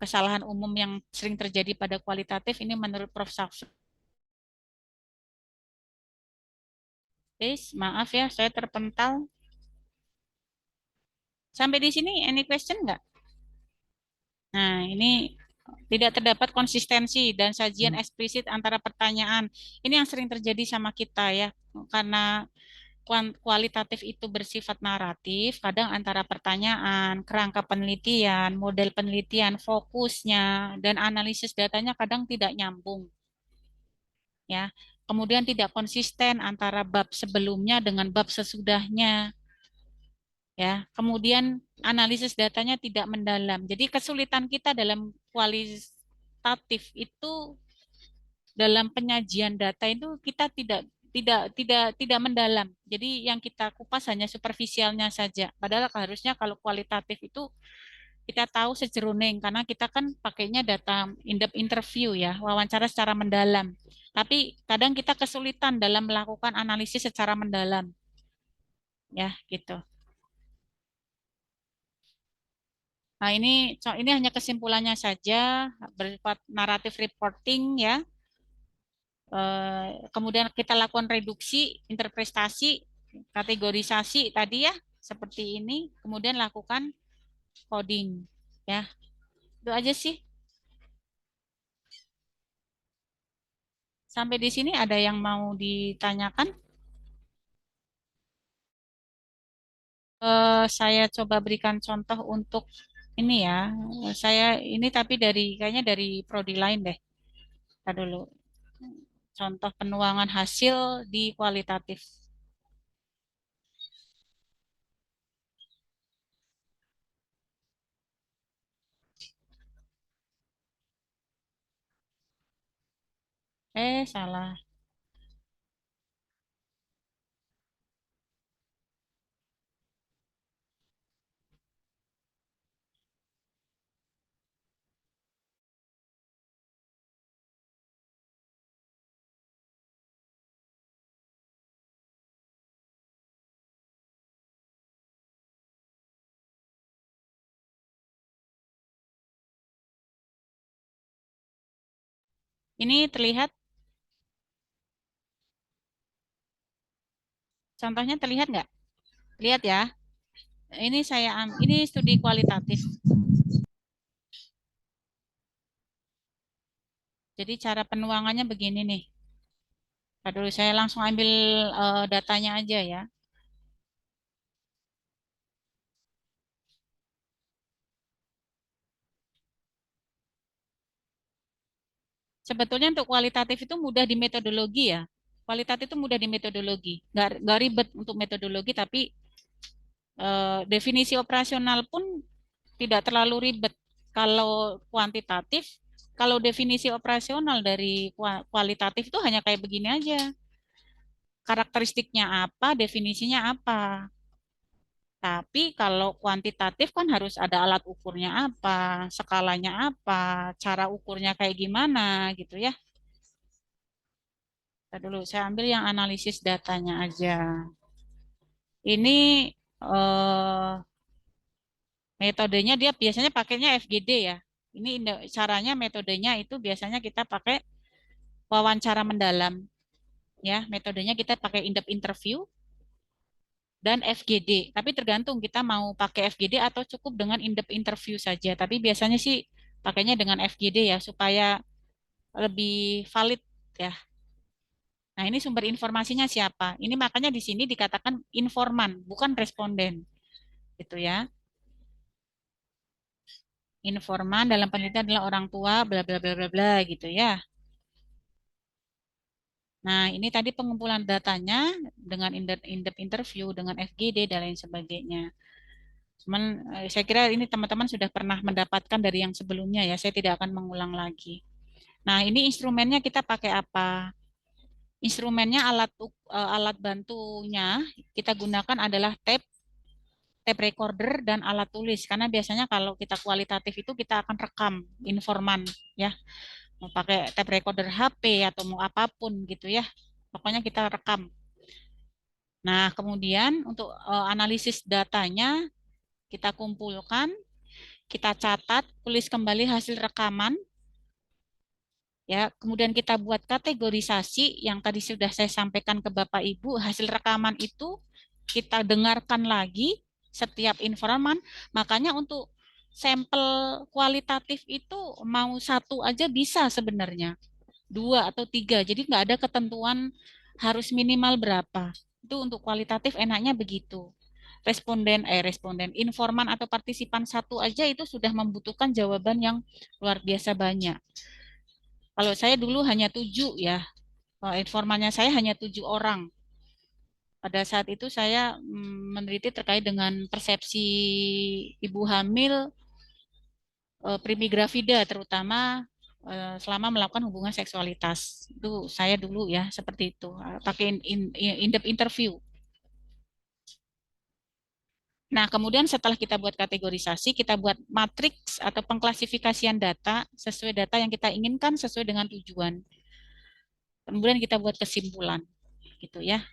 kesalahan umum yang sering terjadi pada kualitatif. Ini menurut Prof. Safri. Maaf ya, saya terpental. Sampai di sini, any question nggak? Nah, ini tidak terdapat konsistensi dan sajian eksplisit antara pertanyaan. Ini yang sering terjadi sama kita ya, karena kualitatif itu bersifat naratif, kadang antara pertanyaan, kerangka penelitian, model penelitian, fokusnya, dan analisis datanya kadang tidak nyambung. Ya, kemudian tidak konsisten antara bab sebelumnya dengan bab sesudahnya. Ya, kemudian analisis datanya tidak mendalam. Jadi kesulitan kita dalam kualitatif itu dalam penyajian data itu kita tidak mendalam. Jadi yang kita kupas hanya superficialnya saja. Padahal harusnya kalau kualitatif itu kita tahu sejeruning karena kita kan pakainya data in-depth interview ya, wawancara secara mendalam. Tapi kadang kita kesulitan dalam melakukan analisis secara mendalam. Ya, gitu. Nah, ini hanya kesimpulannya saja bersifat naratif reporting ya. Kemudian kita lakukan reduksi, interpretasi, kategorisasi tadi ya, seperti ini. Kemudian lakukan coding ya. Itu aja sih. Sampai di sini ada yang mau ditanyakan? Saya coba berikan contoh untuk ini ya. Saya ini tapi kayaknya dari prodi lain deh. Kita dulu. Contoh penuangan hasil di kualitatif. Salah. Ini terlihat? Contohnya terlihat nggak? Lihat ya. Ini studi kualitatif. Jadi cara penuangannya begini nih. Dulu saya langsung ambil datanya aja ya. Sebetulnya untuk kualitatif itu mudah di metodologi ya. Kualitatif itu mudah di metodologi. Nggak ribet untuk metodologi, tapi definisi operasional pun tidak terlalu ribet. Kalau kuantitatif, kalau definisi operasional dari kualitatif itu hanya kayak begini aja. Karakteristiknya apa, definisinya apa. Tapi kalau kuantitatif kan harus ada alat ukurnya apa, skalanya apa, cara ukurnya kayak gimana gitu ya. Dulu saya ambil yang analisis datanya aja. Ini metodenya dia biasanya pakainya FGD ya. Ini caranya metodenya itu biasanya kita pakai wawancara mendalam. Ya, metodenya kita pakai in-depth interview dan FGD. Tapi tergantung kita mau pakai FGD atau cukup dengan in-depth interview saja. Tapi biasanya sih pakainya dengan FGD ya supaya lebih valid ya. Nah, ini sumber informasinya siapa? Ini makanya di sini dikatakan informan, bukan responden. Gitu ya. Informan dalam penelitian adalah orang tua, bla bla bla bla bla gitu ya. Nah, ini tadi pengumpulan datanya dengan in-depth interview, dengan FGD, dan lain sebagainya. Cuman saya kira ini teman-teman sudah pernah mendapatkan dari yang sebelumnya ya, saya tidak akan mengulang lagi. Nah, ini instrumennya kita pakai apa? Instrumennya alat bantunya kita gunakan adalah tape, tape recorder dan alat tulis, karena biasanya kalau kita kualitatif itu kita akan rekam informan ya, mau pakai tape recorder HP atau mau apapun gitu ya, pokoknya kita rekam. Nah, kemudian untuk analisis datanya kita kumpulkan, kita catat, tulis kembali hasil rekaman. Ya, kemudian kita buat kategorisasi yang tadi sudah saya sampaikan ke Bapak Ibu, hasil rekaman itu kita dengarkan lagi setiap informan. Makanya untuk sampel kualitatif itu mau 1 aja bisa sebenarnya, 2 atau 3. Jadi nggak ada ketentuan harus minimal berapa. Itu untuk kualitatif enaknya begitu. Responden, informan atau partisipan 1 aja itu sudah membutuhkan jawaban yang luar biasa banyak. Kalau saya dulu hanya 7 ya, informannya saya hanya 7 orang. Pada saat itu saya meneliti terkait dengan persepsi ibu hamil primigravida, terutama selama melakukan hubungan seksualitas. Itu saya dulu ya, seperti itu, pakai in-depth interview. Nah, kemudian setelah kita buat kategorisasi, kita buat matriks atau pengklasifikasian data sesuai data yang kita inginkan sesuai dengan tujuan. Kemudian kita buat kesimpulan, gitu ya.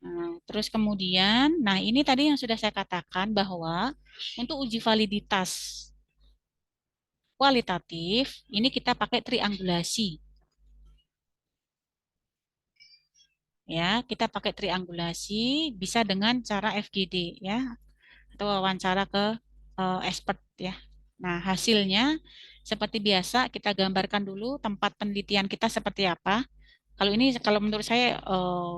Nah, terus kemudian, nah ini tadi yang sudah saya katakan bahwa untuk uji validitas kualitatif, ini kita pakai triangulasi. Ya, kita pakai triangulasi bisa dengan cara FGD ya, atau wawancara ke expert ya. Nah, hasilnya seperti biasa kita gambarkan dulu tempat penelitian kita seperti apa. Kalau ini kalau menurut saya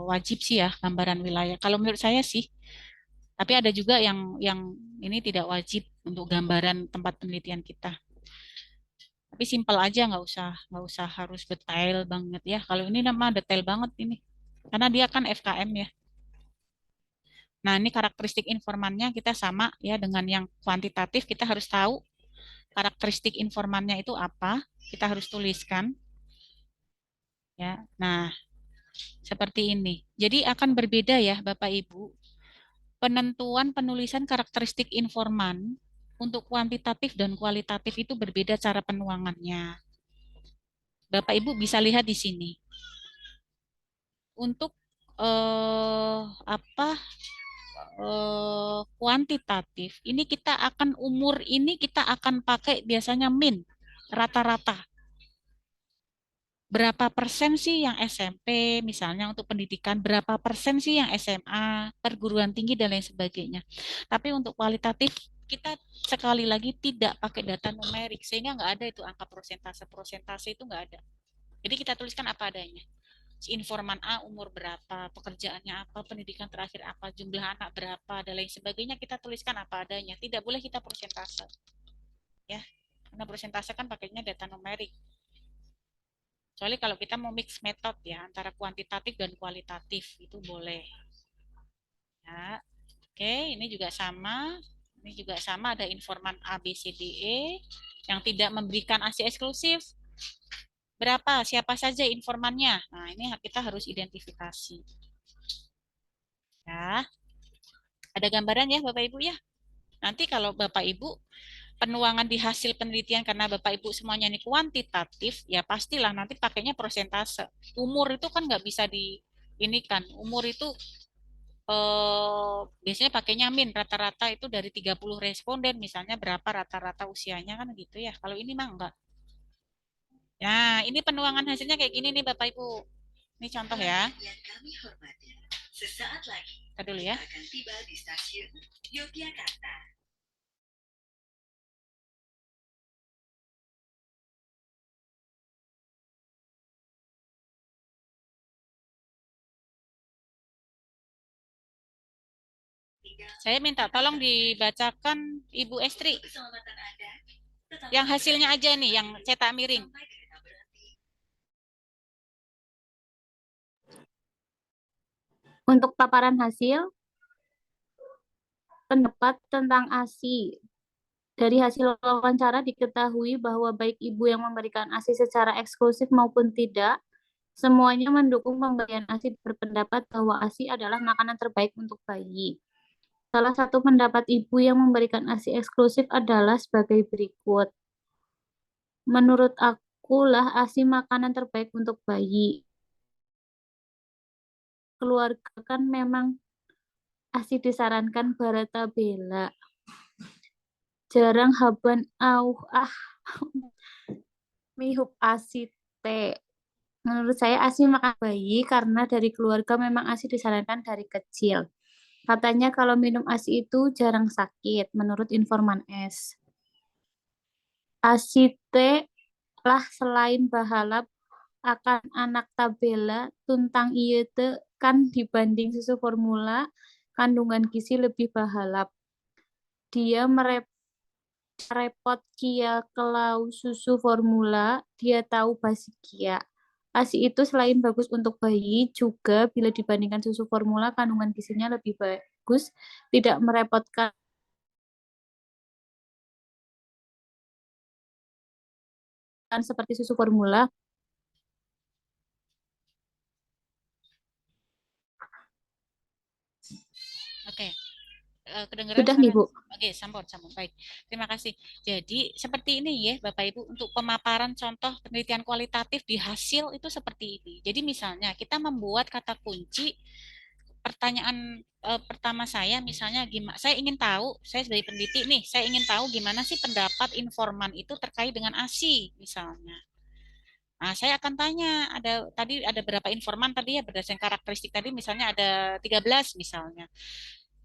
wajib sih ya gambaran wilayah. Kalau menurut saya sih, tapi ada juga yang ini tidak wajib untuk gambaran tempat penelitian kita. Tapi simpel aja, nggak usah harus detail banget ya. Kalau ini nama detail banget ini, karena dia kan FKM ya. Nah, ini karakteristik informannya kita sama ya dengan yang kuantitatif, kita harus tahu karakteristik informannya itu apa, kita harus tuliskan. Ya. Nah, seperti ini. Jadi akan berbeda ya Bapak Ibu. Penentuan penulisan karakteristik informan untuk kuantitatif dan kualitatif itu berbeda cara penuangannya. Bapak Ibu bisa lihat di sini. Untuk kuantitatif, ini kita akan umur ini kita akan pakai biasanya min, rata-rata. Berapa persen sih yang SMP misalnya untuk pendidikan, berapa persen sih yang SMA, perguruan tinggi dan lain sebagainya. Tapi untuk kualitatif kita sekali lagi tidak pakai data numerik sehingga nggak ada itu angka persentase itu nggak ada. Jadi kita tuliskan apa adanya. Si informan A umur berapa, pekerjaannya apa, pendidikan terakhir apa, jumlah anak berapa dan lain sebagainya kita tuliskan apa adanya. Tidak boleh kita persentase. Ya. Karena persentase kan pakainya data numerik. Kecuali kalau kita mau mix method ya, antara kuantitatif dan kualitatif, itu boleh. Ya. Oke, ini juga sama. Ini juga sama, ada informan A, B, C, D, E yang tidak memberikan ASI eksklusif. Berapa? Siapa saja informannya? Nah, ini kita harus identifikasi. Ya. Ada gambaran ya Bapak Ibu ya? Nanti kalau Bapak Ibu penuangan di hasil penelitian karena Bapak Ibu semuanya ini kuantitatif, ya pastilah nanti pakainya persentase. Umur itu kan nggak bisa di ini kan. Umur itu biasanya pakainya min, rata-rata itu dari 30 responden, misalnya berapa rata-rata usianya kan gitu ya. Kalau ini mah enggak. Nah, ini penuangan hasilnya kayak gini nih Bapak Ibu. Ini contoh ya. Yang kami hormati, sesaat lagi kita dulu ya. akan tiba di stasiun Yogyakarta. Saya minta tolong dibacakan Ibu Estri. Yang hasilnya aja nih, yang cetak miring. Untuk paparan hasil, pendapat tentang ASI. Dari hasil wawancara diketahui bahwa baik ibu yang memberikan ASI secara eksklusif maupun tidak, semuanya mendukung pemberian ASI, berpendapat bahwa ASI adalah makanan terbaik untuk bayi. Salah satu pendapat ibu yang memberikan ASI eksklusif adalah sebagai berikut. Menurut aku lah ASI makanan terbaik untuk bayi. Keluarga kan memang ASI disarankan Baratabella. Jarang haban mihub ASI teh. Menurut saya ASI makan bayi karena dari keluarga memang ASI disarankan dari kecil. Katanya kalau minum ASI itu jarang sakit, menurut informan S. ASI teh lah selain bahalap akan anak tabela tuntang ieu teu kan dibanding susu formula kandungan gizi lebih bahalap. Dia merepot kia kelau susu formula, dia tahu basi kia. ASI itu selain bagus untuk bayi, juga bila dibandingkan susu formula kandungan gizinya lebih bagus, tidak merepotkan seperti susu formula. Oke. Kedengeran Sudah nih, suara? Bu. Oke, sambung. Baik. Terima kasih. Jadi, seperti ini ya, Bapak Ibu, untuk pemaparan contoh penelitian kualitatif di hasil itu seperti ini. Jadi, misalnya kita membuat kata kunci pertanyaan pertama saya, misalnya gimana? Saya ingin tahu, saya sebagai peneliti nih, saya ingin tahu gimana sih pendapat informan itu terkait dengan ASI, misalnya. Nah, saya akan tanya, tadi ada berapa informan tadi ya berdasarkan karakteristik tadi, misalnya ada 13 misalnya.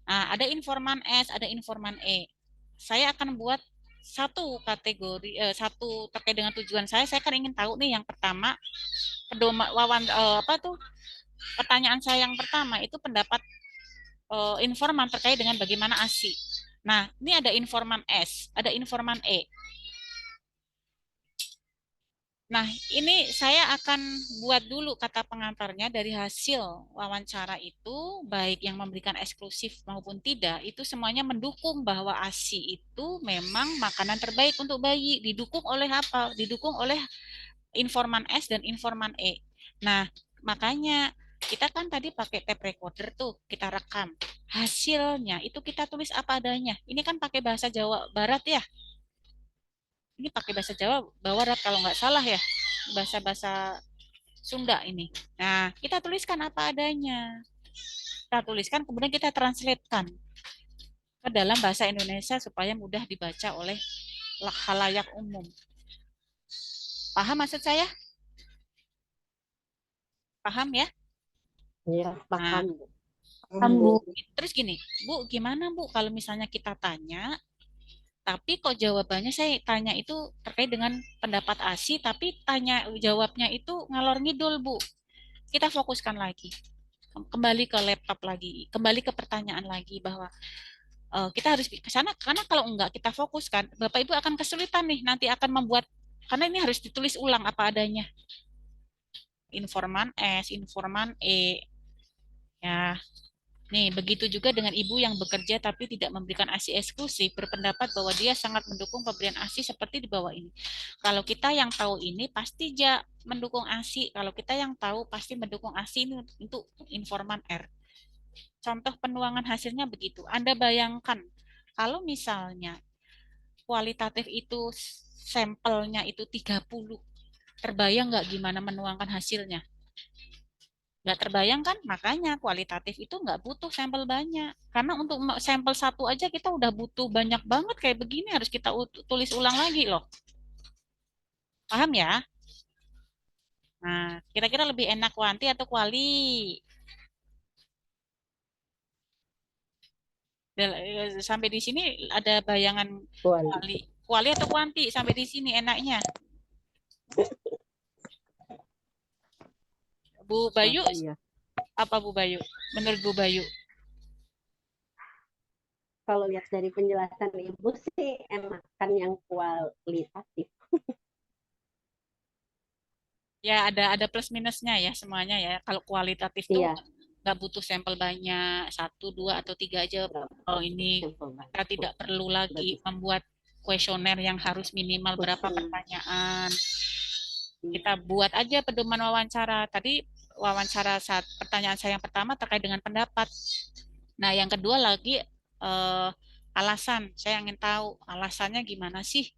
Nah, ada informan S, ada informan E. Saya akan buat satu kategori, satu terkait dengan tujuan saya kan ingin tahu nih yang pertama, pertanyaan saya yang pertama itu pendapat informan terkait dengan bagaimana ASI. Nah, ini ada informan S, ada informan E. Nah, ini saya akan buat dulu kata pengantarnya dari hasil wawancara itu, baik yang memberikan eksklusif maupun tidak, itu semuanya mendukung bahwa ASI itu memang makanan terbaik untuk bayi. Didukung oleh apa? Didukung oleh informan S dan informan E. Nah, makanya kita kan tadi pakai tape recorder tuh, kita rekam. Hasilnya itu kita tulis apa adanya. Ini kan pakai bahasa Jawa Barat ya. Ini pakai bahasa Jawa Barat kalau nggak salah ya, bahasa-bahasa Sunda ini. Nah, kita tuliskan apa adanya. Kita tuliskan, kemudian kita translatekan ke dalam bahasa Indonesia supaya mudah dibaca oleh khalayak umum. Paham maksud saya? Paham ya? Iya, paham. Kan, Bu. Terus gini, Bu, gimana Bu kalau misalnya kita tanya, tapi kok jawabannya saya tanya itu terkait dengan pendapat ASI, tapi jawabnya itu ngalor ngidul, Bu. Kita fokuskan lagi. Kembali ke laptop lagi, kembali ke pertanyaan lagi bahwa kita harus ke sana, karena kalau enggak kita fokuskan, Bapak Ibu akan kesulitan nih, nanti akan membuat, karena ini harus ditulis ulang apa adanya. Informan S, informan E. Ya, nih, begitu juga dengan ibu yang bekerja tapi tidak memberikan ASI eksklusif, berpendapat bahwa dia sangat mendukung pemberian ASI seperti di bawah ini. Kalau kita yang tahu ini, pasti mendukung ASI. Kalau kita yang tahu, pasti mendukung ASI ini untuk informan R. Contoh penuangan hasilnya begitu. Anda bayangkan, kalau misalnya kualitatif itu sampelnya itu 30, terbayang nggak gimana menuangkan hasilnya? Nggak terbayang kan? Makanya kualitatif itu nggak butuh sampel banyak. Karena untuk sampel satu aja kita udah butuh banyak banget kayak begini, harus kita tulis ulang lagi loh. Paham ya? Nah, kira-kira lebih enak kuanti atau kuali? Sampai di sini ada bayangan kuali. Kuali atau kuanti sampai di sini enaknya? Bu Bayu, apa Bu Bayu? Menurut Bu Bayu? Kalau lihat dari penjelasan Ibu sih enakan yang kualitatif. Ya ada plus minusnya ya semuanya ya. Kalau kualitatif tuh nggak butuh sampel banyak, 1, 2, atau 3 aja. Oh ini kita tidak perlu lagi membuat kuesioner yang harus minimal berapa pertanyaan. Kita buat aja pedoman wawancara. Tadi wawancara pertanyaan saya yang pertama terkait dengan pendapat. Nah yang kedua lagi alasan. Saya ingin tahu alasannya gimana sih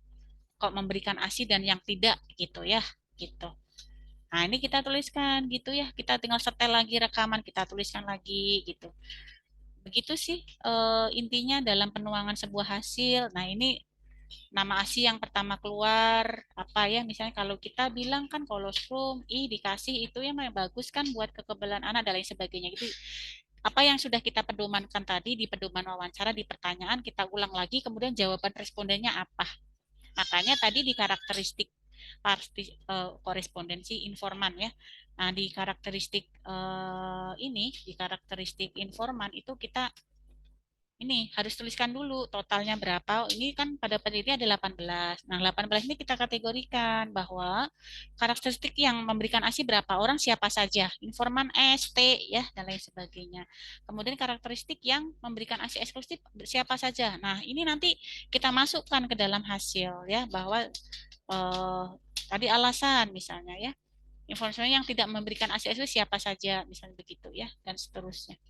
kok memberikan ASI dan yang tidak gitu ya, gitu. Nah, ini kita tuliskan gitu ya. Kita tinggal setel lagi rekaman, kita tuliskan lagi gitu. Begitu sih intinya dalam penuangan sebuah hasil. Nah, ini nama ASI yang pertama keluar apa ya, misalnya kalau kita bilang kan kolostrum dikasih itu yang bagus kan buat kekebalan anak dan lain sebagainya gitu. Apa yang sudah kita pedomankan tadi di pedoman wawancara, di pertanyaan kita ulang lagi, kemudian jawaban respondennya apa. Makanya tadi di karakteristik korespondensi informan ya. Nah, di karakteristik di karakteristik informan itu kita ini harus tuliskan dulu totalnya berapa. Ini kan pada penelitian ada 18. Nah, 18 ini kita kategorikan bahwa karakteristik yang memberikan ASI berapa orang, siapa saja, informan ST ya dan lain sebagainya. Kemudian karakteristik yang memberikan ASI eksklusif siapa saja. Nah, ini nanti kita masukkan ke dalam hasil ya bahwa tadi alasan misalnya ya. Informasi yang tidak memberikan ASI eksklusif siapa saja, misalnya begitu ya, dan seterusnya.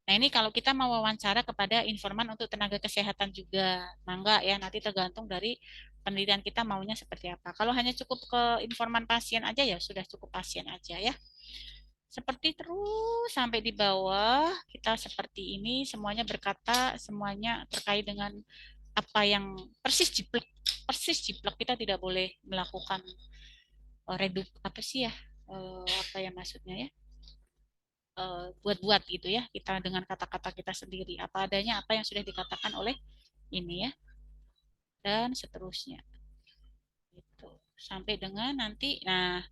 Nah, ini kalau kita mau wawancara kepada informan untuk tenaga kesehatan juga, mangga ya, nanti tergantung dari penelitian kita maunya seperti apa. Kalau hanya cukup ke informan pasien aja ya sudah cukup pasien aja ya. Seperti terus sampai di bawah, kita seperti ini, semuanya berkata, semuanya terkait dengan apa yang persis jiplek kita tidak boleh melakukan redup apa sih ya, apa ya maksudnya ya, buat-buat gitu ya, kita dengan kata-kata kita sendiri apa adanya, apa yang sudah dikatakan oleh ini ya, dan seterusnya gitu sampai dengan nanti. Nah,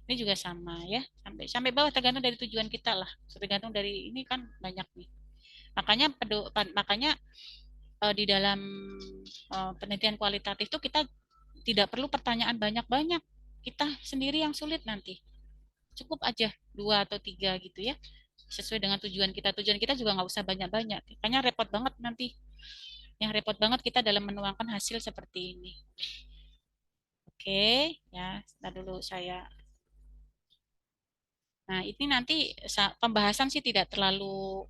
ini juga sama ya, sampai bawah tergantung dari tujuan kita lah, tergantung dari ini kan banyak nih. Makanya di dalam penelitian kualitatif itu kita tidak perlu pertanyaan banyak-banyak, kita sendiri yang sulit nanti, cukup aja 2 atau 3 gitu ya, sesuai dengan tujuan kita. Tujuan kita juga nggak usah banyak-banyak. Kayaknya repot banget nanti. Yang repot banget kita dalam menuangkan hasil seperti ini. Oke, ya, sebentar dulu saya. Nah, ini nanti pembahasan sih tidak terlalu.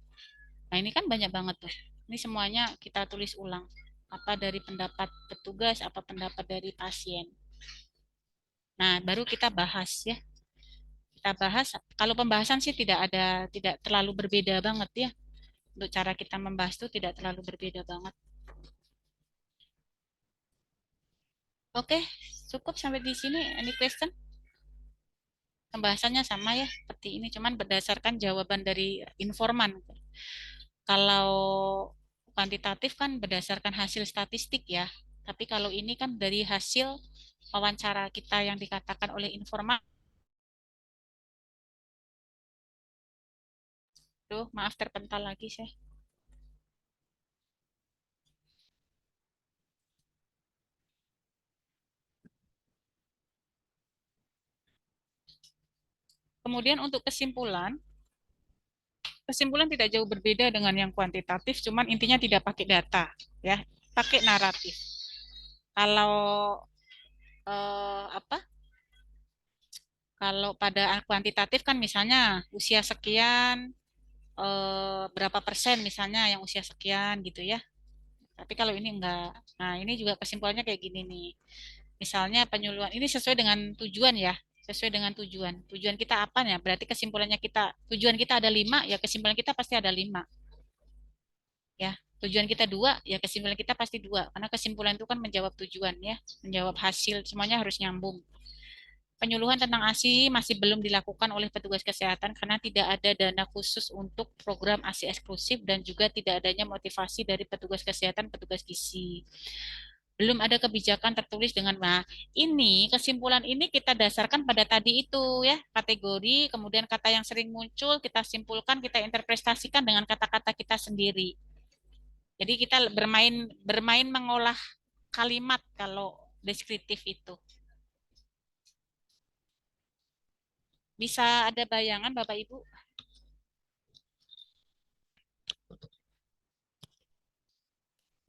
Nah, ini kan banyak banget tuh. Ini semuanya kita tulis ulang. Apa dari pendapat petugas, apa pendapat dari pasien. Nah, baru kita bahas ya. Kita bahas, kalau pembahasan sih tidak terlalu berbeda banget ya. Untuk cara kita membahas itu tidak terlalu berbeda banget. Oke, cukup sampai di sini. Any question? Pembahasannya sama ya, seperti ini, cuman berdasarkan jawaban dari informan. Kalau kuantitatif kan berdasarkan hasil statistik ya, tapi kalau ini kan dari hasil wawancara kita yang dikatakan oleh informan. Tuh, maaf terpental lagi saya. Kemudian untuk kesimpulan tidak jauh berbeda dengan yang kuantitatif, cuman intinya tidak pakai data, ya, pakai naratif. Kalau apa? Kalau pada kuantitatif kan misalnya usia sekian, berapa persen misalnya yang usia sekian gitu ya. Tapi kalau ini enggak. Nah, ini juga kesimpulannya kayak gini nih. Misalnya penyuluhan ini sesuai dengan tujuan ya, sesuai dengan tujuan. Tujuan kita apa ya? Berarti kesimpulannya kita, tujuan kita ada 5, ya kesimpulan kita pasti ada 5. Ya, tujuan kita 2, ya kesimpulan kita pasti 2. Karena kesimpulan itu kan menjawab tujuan ya, menjawab hasil, semuanya harus nyambung. Penyuluhan tentang ASI masih belum dilakukan oleh petugas kesehatan karena tidak ada dana khusus untuk program ASI eksklusif dan juga tidak adanya motivasi dari petugas kesehatan, petugas gizi. Belum ada kebijakan tertulis dengan ini kesimpulan ini kita dasarkan pada tadi itu ya, kategori, kemudian kata yang sering muncul kita simpulkan, kita interpretasikan dengan kata-kata kita sendiri. Jadi kita bermain mengolah kalimat kalau deskriptif itu. Bisa ada bayangan Bapak Ibu?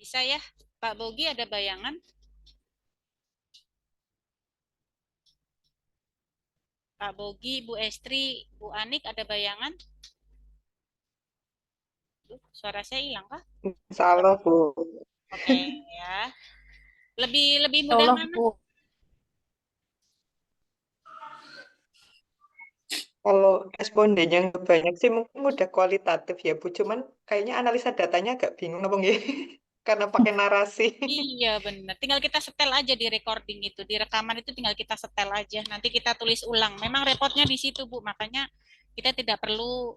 Bisa ya? Pak Bogi ada bayangan? Pak Bogi, Bu Estri, Bu Anik ada bayangan? Suara saya hilang kah? Salah, Bu. Oke, ya. Lebih Ya mudah Allah, mana? Bu. Kalau respondennya nggak banyak sih mungkin udah kualitatif ya, Bu. Cuman kayaknya analisa datanya agak bingung apa nggih? Karena pakai narasi. Iya benar. Tinggal kita setel aja di recording itu, di rekaman itu tinggal kita setel aja. Nanti kita tulis ulang. Memang repotnya di situ, Bu. Makanya kita tidak perlu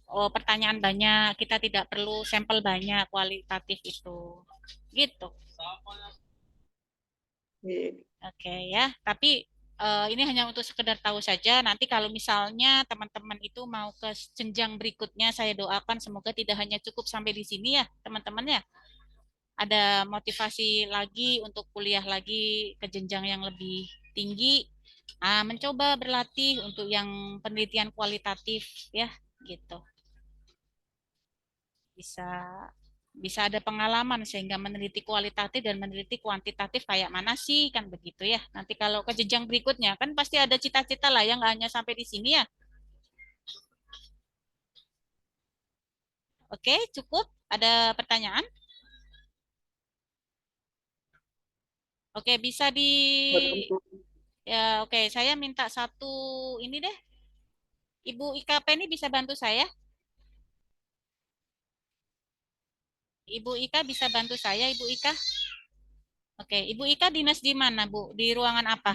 pertanyaan banyak, kita tidak perlu sampel banyak, kualitatif itu. Gitu. Iya. Oke ya. Tapi ini hanya untuk sekedar tahu saja. Nanti kalau misalnya teman-teman itu mau ke jenjang berikutnya, saya doakan semoga tidak hanya cukup sampai di sini ya, teman-teman ya. Ada motivasi lagi untuk kuliah lagi ke jenjang yang lebih tinggi, mencoba berlatih untuk yang penelitian kualitatif ya, gitu. Bisa bisa ada pengalaman sehingga meneliti kualitatif dan meneliti kuantitatif kayak mana sih kan begitu ya. Nanti kalau ke jenjang berikutnya kan pasti ada cita-cita lah yang nggak hanya sampai di sini ya. Oke, cukup. Ada pertanyaan? Oke, bisa di ya oke, saya minta satu ini deh. Ibu IKP ini bisa bantu saya? Ibu Ika bisa bantu saya, Ibu Ika? Oke, Ibu Ika dinas di mana, Bu? Di ruangan apa?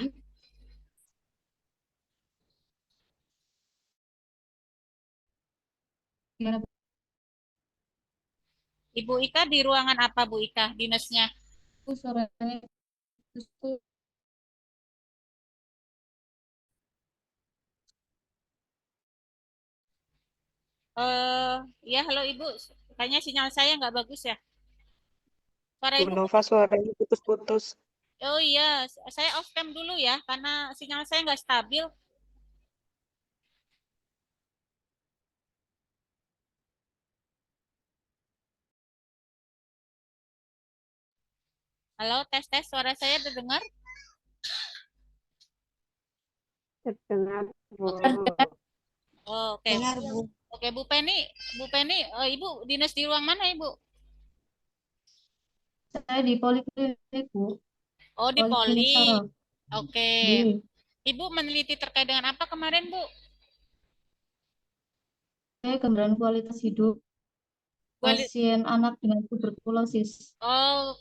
Gimana, Bu? Ibu Ika di ruangan apa, Bu Ika, dinasnya? Suaranya putus. Ya, halo Ibu. Kayaknya sinyal saya nggak bagus ya. Suara Bu Ibu Nova suaranya putus-putus. Oh iya, saya off cam dulu ya, karena sinyal saya nggak stabil. Halo, tes-tes, suara saya terdengar? Terdengar, Bu. Oh, oke. Dengar, Bu. Oke, Bu Penny, Ibu dinas di ruang mana, Ibu? Saya di Poliklinik, Bu. Oh, di Poliklinik Poli. Saraf. Oke. Nggih. Ibu meneliti terkait dengan apa kemarin, Bu? Saya gambaran kualitas hidup Kuali- pasien anak dengan tuberkulosis. Oh,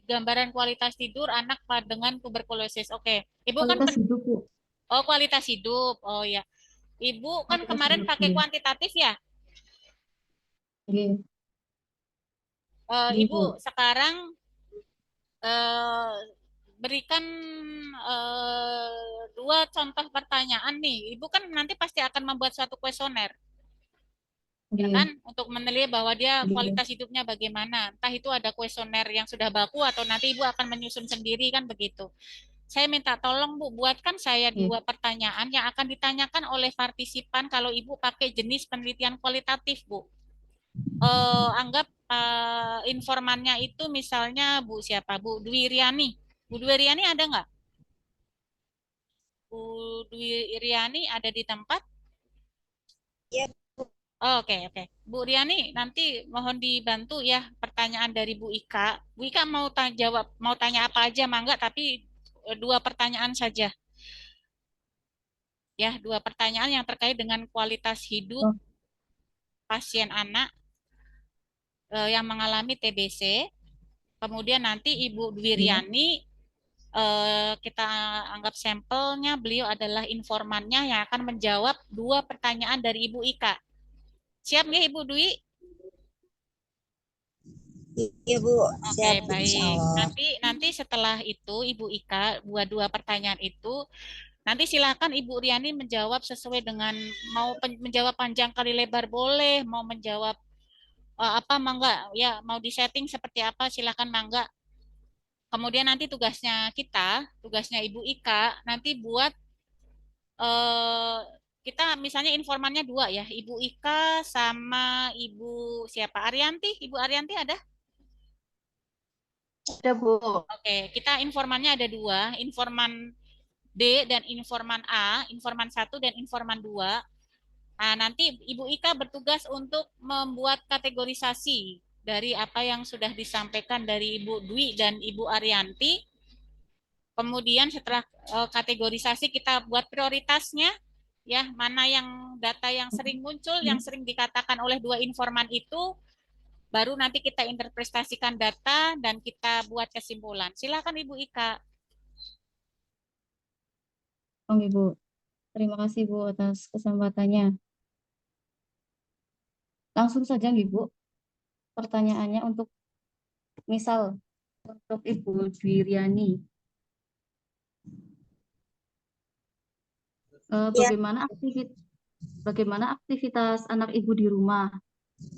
gambaran kualitas tidur anak dengan tuberkulosis. Oke. Ibu kan Kualitas hidup, Bu. oh, kualitas hidup. Oh ya. Ibu kan Kualitas kemarin hidup, pakai nggih. kuantitatif ya? Nggih. Nggih, Ibu Bu. sekarang eh, berikan dua contoh pertanyaan nih. Ibu kan nanti pasti akan membuat suatu kuesioner, ya Nggih. kan? Untuk menilai bahwa dia Nggih. kualitas hidupnya bagaimana. Entah itu ada kuesioner yang sudah baku atau nanti Ibu akan menyusun sendiri kan begitu. Saya minta tolong Bu, buatkan saya Nggih. dua pertanyaan yang akan ditanyakan oleh partisipan kalau Ibu pakai jenis penelitian kualitatif, Bu. Anggap informannya itu misalnya Bu siapa? Bu Dwi Riani. Bu Dwi Riani ada nggak? Bu Dwi Riani ada di tempat? Iya, Oh, oke, oke. Bu Riani, nanti mohon dibantu ya pertanyaan dari Bu Ika. Bu Ika mau mau tanya apa aja, mangga, tapi dua pertanyaan saja. Ya, dua pertanyaan yang terkait dengan kualitas hidup Oh, pasien anak yang mengalami TBC. Kemudian nanti Ibu Dwi iya. Riani, kita anggap sampelnya, beliau adalah informannya yang akan menjawab dua pertanyaan dari Ibu Ika. Siap nggak Ibu Dwi? Iya, Bu. Oke, Siap, baik. insyaallah. Nanti setelah itu Ibu Ika buat dua pertanyaan itu, nanti silakan Ibu Riani menjawab sesuai dengan mau menjawab panjang kali lebar boleh, mau menjawab apa mangga ya, mau disetting seperti apa silakan mangga. Kemudian nanti tugasnya Ibu Ika nanti buat eh kita misalnya informannya dua ya, Ibu Ika sama Ibu siapa? Arianti, Ibu Arianti ada? Ada, Bu. Oke, kita informannya ada dua, informan D dan informan A, informan 1 dan informan 2. Nah, nanti Ibu Ika bertugas untuk membuat kategorisasi dari apa yang sudah disampaikan dari Ibu Dwi dan Ibu Arianti. Kemudian setelah kategorisasi kita buat prioritasnya, ya mana yang data yang sering muncul, yang sering dikatakan oleh dua informan itu, baru nanti kita interpretasikan data dan kita buat kesimpulan. Silakan Ibu Ika. Oke, Bu. Terima kasih, Bu, atas kesempatannya. Langsung saja, Bu. Pertanyaannya untuk misal untuk Ibu Dwi Riani. Bagaimana aktivitas anak Ibu di rumah,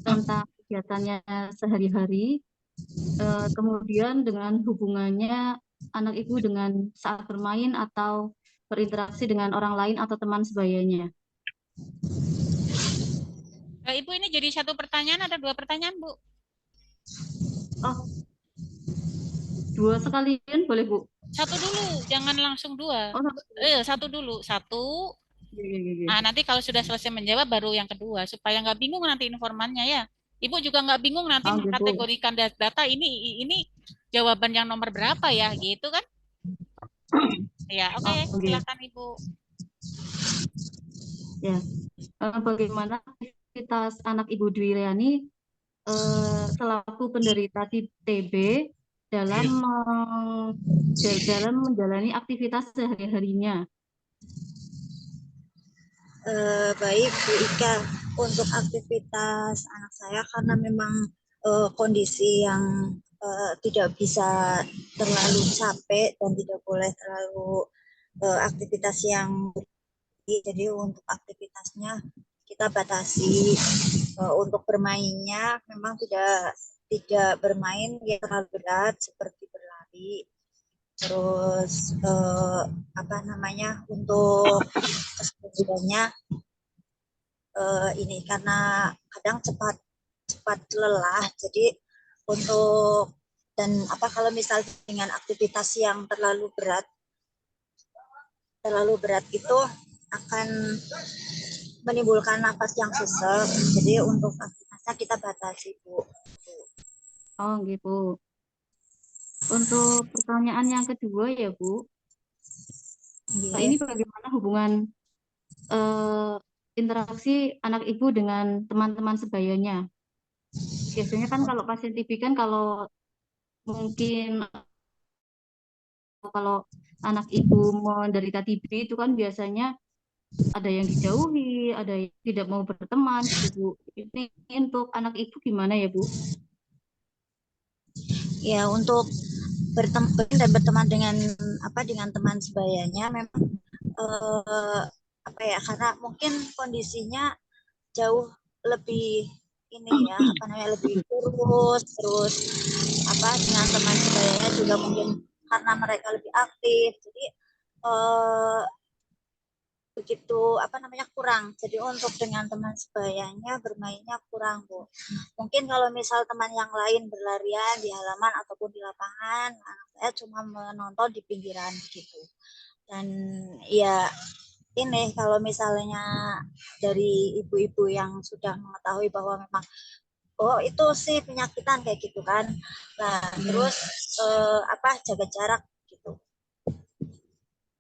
tentang kegiatannya sehari-hari, kemudian dengan hubungannya anak Ibu dengan saat bermain atau berinteraksi dengan orang lain atau teman sebayanya. Ibu, ini jadi satu pertanyaan, ada dua pertanyaan, Bu? Oh, dua sekalian boleh, Bu? Satu dulu, jangan langsung dua. Oh, Satu dulu, satu. Iya. Nah, nanti kalau sudah selesai menjawab baru yang kedua, supaya nggak bingung nanti informannya ya. Ibu juga nggak bingung nanti gitu. mengkategorikan data ini jawaban yang nomor berapa ya, gitu kan? Ya, oke, silakan Ibu. Ya, bagaimana aktivitas anak Ibu Dwi Riani selaku penderita TB dalam menjalani aktivitas sehari-harinya? Baik, Bu Ika, untuk aktivitas anak saya karena memang kondisi yang tidak bisa terlalu capek dan tidak boleh terlalu aktivitas yang jadi untuk aktivitasnya kita batasi. Untuk bermainnya memang tidak bermain yang terlalu berat seperti berlari. Terus untuk kesehatannya ini karena kadang cepat lelah, jadi untuk kalau misal dengan aktivitas yang terlalu berat itu akan menimbulkan napas yang sesek, jadi untuk aktivitasnya kita batasi, Bu. Oh gitu. Untuk pertanyaan yang kedua ya, Bu, ini bagaimana hubungan interaksi anak Ibu dengan teman-teman sebayanya? Biasanya kan kalau pasien TB kan kalau mungkin kalau anak Ibu menderita TB itu kan biasanya ada yang dijauhi, ada yang tidak mau berteman, gitu, Bu. Ini untuk anak Ibu gimana ya, Bu? Ya, untuk berteman dengan teman sebayanya memang karena mungkin kondisinya jauh lebih lebih kurus, terus dengan teman sebayanya juga mungkin karena mereka lebih aktif, jadi begitu kurang. Jadi untuk dengan teman sebayanya bermainnya kurang, Bu. Mungkin kalau misal teman yang lain berlarian di halaman ataupun di lapangan, anak saya cuma menonton di pinggiran gitu. Dan ya ini kalau misalnya dari ibu-ibu yang sudah mengetahui bahwa memang itu sih penyakitan kayak gitu kan. Nah, terus jaga jarak gitu.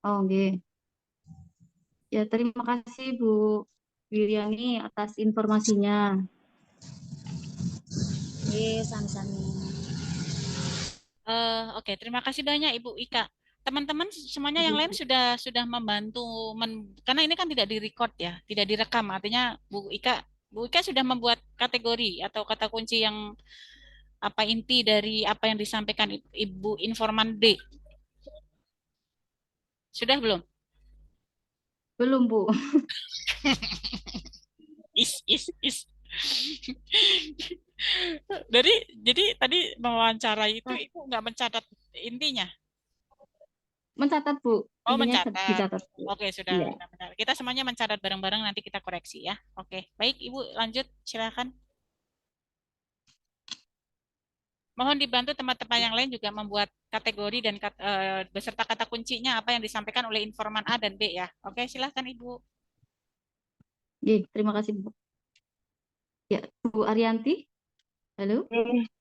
Oh, okay. Ya, terima kasih Bu Wiriani atas informasinya. Iya, sama-sama. Oke, terima kasih banyak Ibu Ika. Teman-teman semuanya yang lain sudah membantu karena ini kan tidak direcord ya, tidak direkam. Artinya Bu Ika sudah membuat kategori atau kata kunci yang inti dari apa yang disampaikan Ibu Informan D. Sudah belum? Belum, Bu. Is. Jadi tadi mewawancarai itu Ibu nggak mencatat intinya? Mencatat, Bu. Oh, intinya mencatat. dicatat. Oke, sudah benar-benar. Kita semuanya mencatat bareng-bareng, nanti kita koreksi ya. Oke, baik Ibu, lanjut silakan. Mohon dibantu teman-teman yang lain juga membuat kategori dan beserta kata kuncinya apa yang disampaikan oleh informan A dan B ya. Oke, silakan Ibu. Nggih, terima kasih Bu. Ya, Bu Arianti. Halo.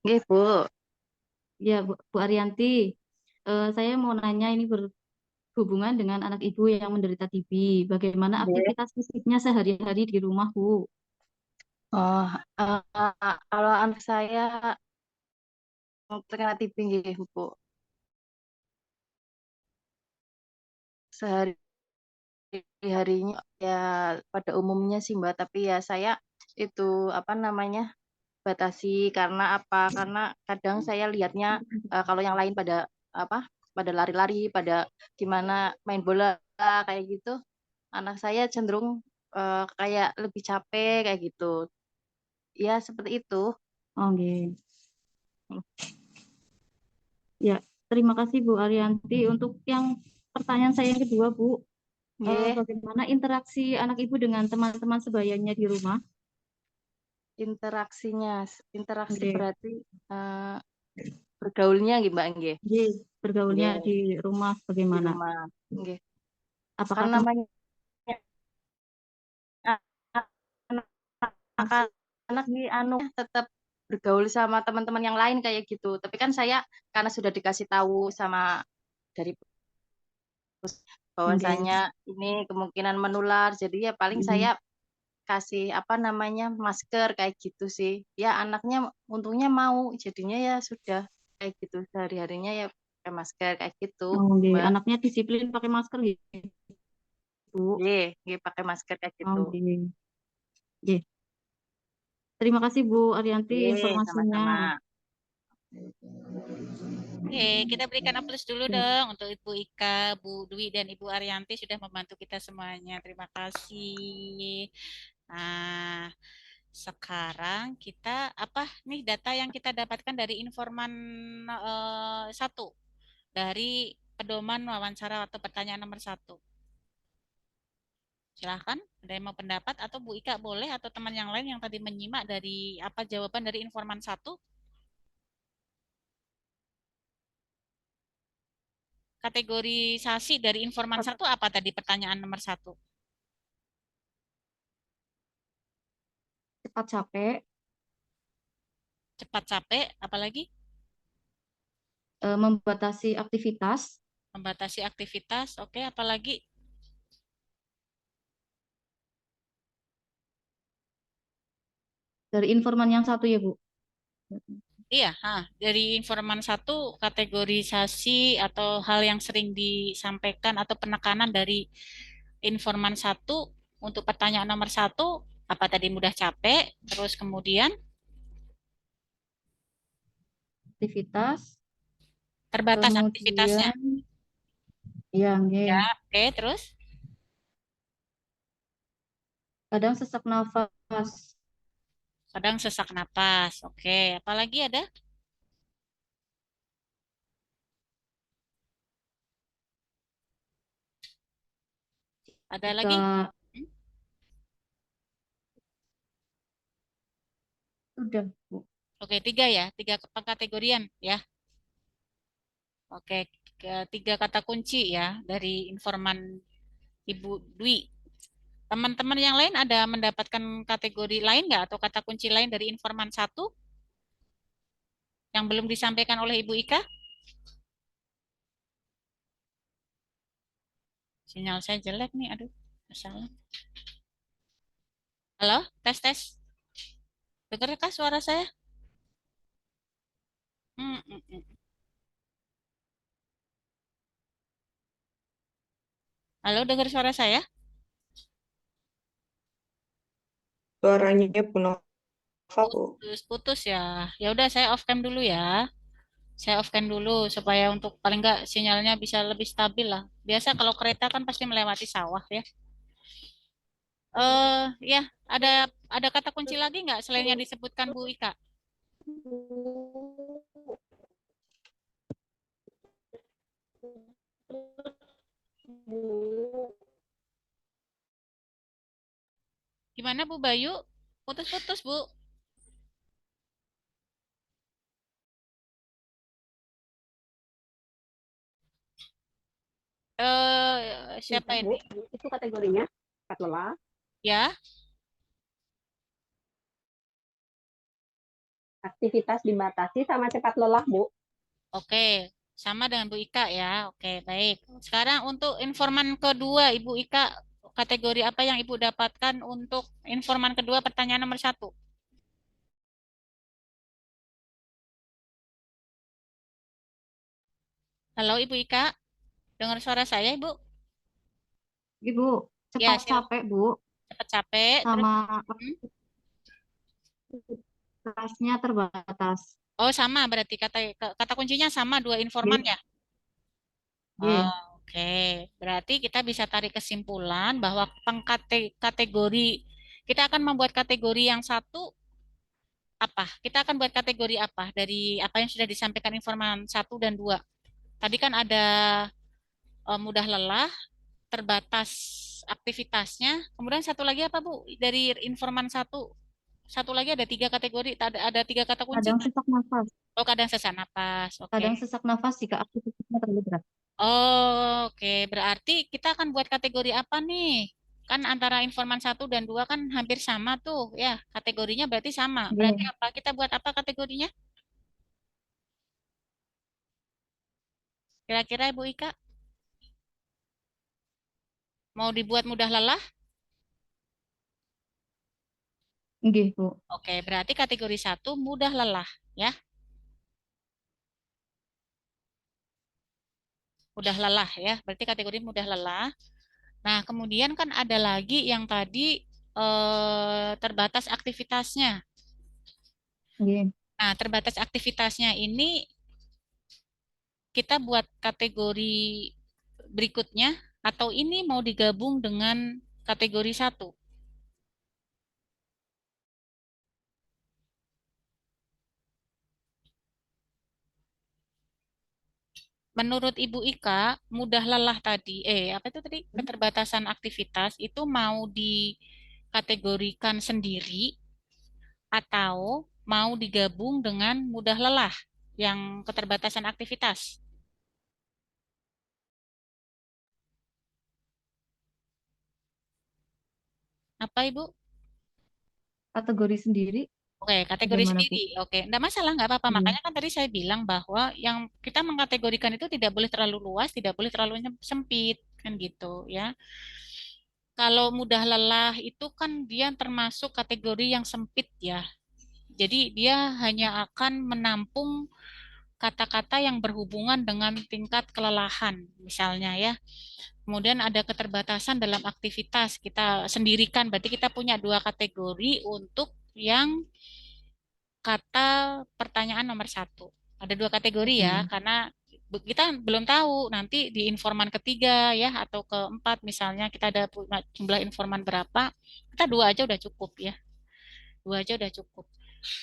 Nggih, Bu. Ya, Bu Arianti. Saya mau nanya ini berhubungan dengan anak Ibu yang menderita TB. Bagaimana Nggih. aktivitas fisiknya sehari-hari di rumah, Bu? Oh, kalau anak saya terkena TB nggih, Bu. Sehari-harinya ya pada umumnya sih Mbak, tapi ya saya itu apa namanya batasi karena apa? Karena kadang saya lihatnya kalau yang lain pada apa? Pada lari-lari, pada gimana main bola kayak gitu. Anak saya cenderung kayak lebih capek kayak gitu. Ya seperti itu. Oh, nggih. Ya, terima kasih Bu Arianti. Untuk yang pertanyaan saya yang kedua, Bu, Nggih, bagaimana interaksi anak Ibu dengan teman-teman sebayanya di rumah? interaksi Nggih. berarti bergaulnya gitu Mbak nggih. Nggih, bergaulnya Nggih, di rumah di bagaimana? rumah. Nggih. Apakah Kan namanya anak-anak nih anu tetap bergaul sama teman-teman yang lain kayak gitu. Tapi kan saya karena sudah dikasih tahu sama dari Nggih. bahwasanya ini kemungkinan menular, jadi ya paling saya Mm, kasih apa namanya masker kayak gitu sih. Ya anaknya untungnya mau, jadinya ya sudah kayak gitu sehari-harinya ya pakai masker kayak gitu, Oh, nggih. Mbak. Anaknya disiplin pakai masker nggih, Bu. Nggih, nggih pakai masker kayak Oh, gitu. nggih. Nggih. Terima kasih Bu Arianti Nggih, informasinya. sama-sama. Oke, kita berikan aplaus dulu dong untuk Ibu Ika, Bu Dwi, dan Ibu Arianti sudah membantu kita semuanya. Terima kasih. Nah, sekarang kita apa nih data yang kita dapatkan dari informan satu dari pedoman wawancara atau pertanyaan nomor satu. Silahkan, ada yang mau pendapat atau Bu Ika boleh atau teman yang lain yang tadi menyimak dari apa jawaban dari informan satu. Kategorisasi dari informan satu apa tadi pertanyaan nomor satu? Cepat capek, Cepat capek, apalagi membatasi aktivitas, membatasi aktivitas, oke, apalagi dari informan yang satu ya Bu. iya, dari informan satu kategorisasi atau hal yang sering disampaikan atau penekanan dari informan satu untuk pertanyaan nomor satu apa tadi mudah capek, terus kemudian Aktivitas, terbatas aktivitasnya, kemudian ya, nggih. ya, oke, terus Kadang sesak nafas, kadang sesak napas, oke, apalagi ada? Ada lagi? jika Hmm? sudah Bu. Oke, tiga ya, tiga pengkategorian ya. Oke, tiga kata kunci ya dari informan Ibu Dwi. Teman-teman yang lain ada mendapatkan kategori lain nggak atau kata kunci lain dari informan satu yang belum disampaikan oleh Ibu Ika? Sinyal saya jelek nih, aduh, masalah. Halo, tes tes. Dengarkah suara saya? Hmm, hmm, hmm. Halo, dengar suara saya? Suaranya Bu Nova, Bu. Putus-putus ya. Ya udah, saya off cam dulu ya. Saya off cam dulu supaya untuk paling nggak sinyalnya bisa lebih stabil lah. Biasa kalau kereta kan pasti melewati sawah ya. Ya, ada ada kata kunci lagi nggak selain yang disebutkan Bu Ika? Gimana Bu Bayu? Putus-putus Bu. Siapa Tidak, Bu. ini? Itu kategorinya cepat lelah, Ya, aktivitas dibatasi sama cepat lelah, Bu. Oke, sama dengan Bu Ika ya. Oke, baik. Sekarang untuk informan kedua, Ibu Ika, kategori apa yang Ibu dapatkan untuk informan kedua pertanyaan nomor 1? Halo Ibu Ika, dengar suara saya Ibu? Ibu, Ya, cepat capek, Bu, cepat capek. Terus, sama hmm? aktivitasnya terbatas. Oh sama, berarti kata kuncinya sama dua informan Iya. ya? Iya. Oke, berarti kita bisa tarik kesimpulan bahwa kategori kita akan membuat kategori yang satu apa? Kita akan buat kategori apa dari apa yang sudah disampaikan informan 1 dan 2. Tadi kan ada mudah lelah, terbatas aktivitasnya. Kemudian satu lagi apa Bu? Dari informan satu lagi ada 3 kategori, ada 3 kata kunci. Kadang sesak nafas. Oh, kadang sesak napas. Oke. Kadang sesak nafas jika aktivitasnya terlalu berat. Oh, oke. Berarti kita akan buat kategori apa nih? Kan antara informan 1 dan 2 kan hampir sama tuh, ya. Kategorinya berarti sama. Berarti Iya. apa? Kita buat apa kategorinya? Kira-kira Ibu Ika? Mau dibuat mudah lelah? Nggih, Bu. Oke, berarti kategori 1 mudah lelah, ya. Mudah lelah ya, berarti kategori mudah lelah. Nah, kemudian kan ada lagi yang tadi terbatas aktivitasnya. Nggih. Nah, terbatas aktivitasnya ini kita buat kategori berikutnya atau ini mau digabung dengan kategori 1? Menurut Ibu Ika, mudah lelah tadi, apa itu tadi? Keterbatasan aktivitas itu mau dikategorikan sendiri atau mau digabung dengan mudah lelah yang keterbatasan aktivitas? Apa Ibu? Kategori sendiri. Oke, kategori Bagaimana, Bu? sendiri. Oke, enggak masalah, enggak apa-apa. Iya. Makanya kan tadi saya bilang bahwa yang kita mengkategorikan itu tidak boleh terlalu luas, tidak boleh terlalu sempit, kan gitu ya. Kalau mudah lelah itu kan dia termasuk kategori yang sempit ya. Jadi dia hanya akan menampung kata-kata yang berhubungan dengan tingkat kelelahan, misalnya ya. Kemudian ada keterbatasan dalam aktivitas, kita sendirikan, berarti kita punya 2 kategori untuk yang kata pertanyaan nomor 1. Ada 2 kategori ya, karena kita belum tahu nanti di informan ketiga ya atau keempat misalnya kita ada jumlah informan berapa, kita 2 aja udah cukup ya. 2 aja udah cukup.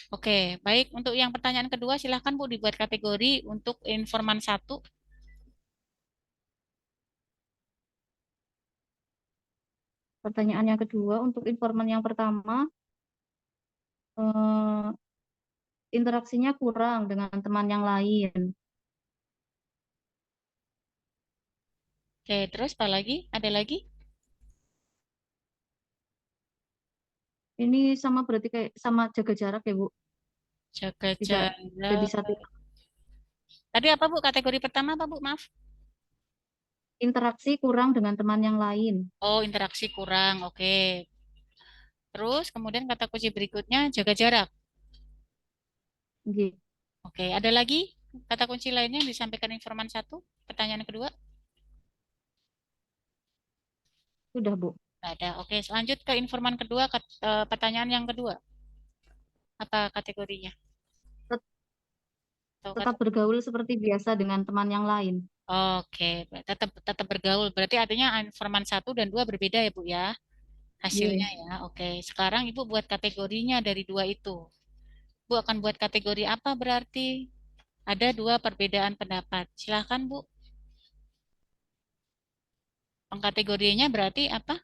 Oke, baik. Untuk yang pertanyaan kedua silahkan Bu dibuat kategori untuk informan 1. Pertanyaan yang kedua untuk informan yang pertama, interaksinya kurang dengan teman yang lain. Oke, terus apa lagi? Ada lagi? Ini sama berarti kayak sama jaga jarak ya, Bu? Jaga Tidak jarak. jadi satu. Tadi apa Bu? Kategori pertama apa Bu? Maaf. Interaksi kurang dengan teman yang lain. Oh, interaksi kurang. Oke. Terus kemudian kata kunci berikutnya jaga jarak. Nggih. Oke, ada lagi kata kunci lainnya yang disampaikan informan 1? Pertanyaan kedua? Sudah, Bu. Ada. Oke, lanjut ke informan kedua, pertanyaan yang kedua. Apa kategorinya? Tetap bergaul seperti biasa dengan teman yang lain. Oke, tetap bergaul. Berarti artinya informan 1 dan 2 berbeda ya, Bu ya? Hasilnya ya. Oke, sekarang Ibu buat kategorinya dari 2 itu. Bu akan buat kategori apa berarti? Ada 2 perbedaan pendapat. Silahkan, Bu. Pengkategorinya berarti apa?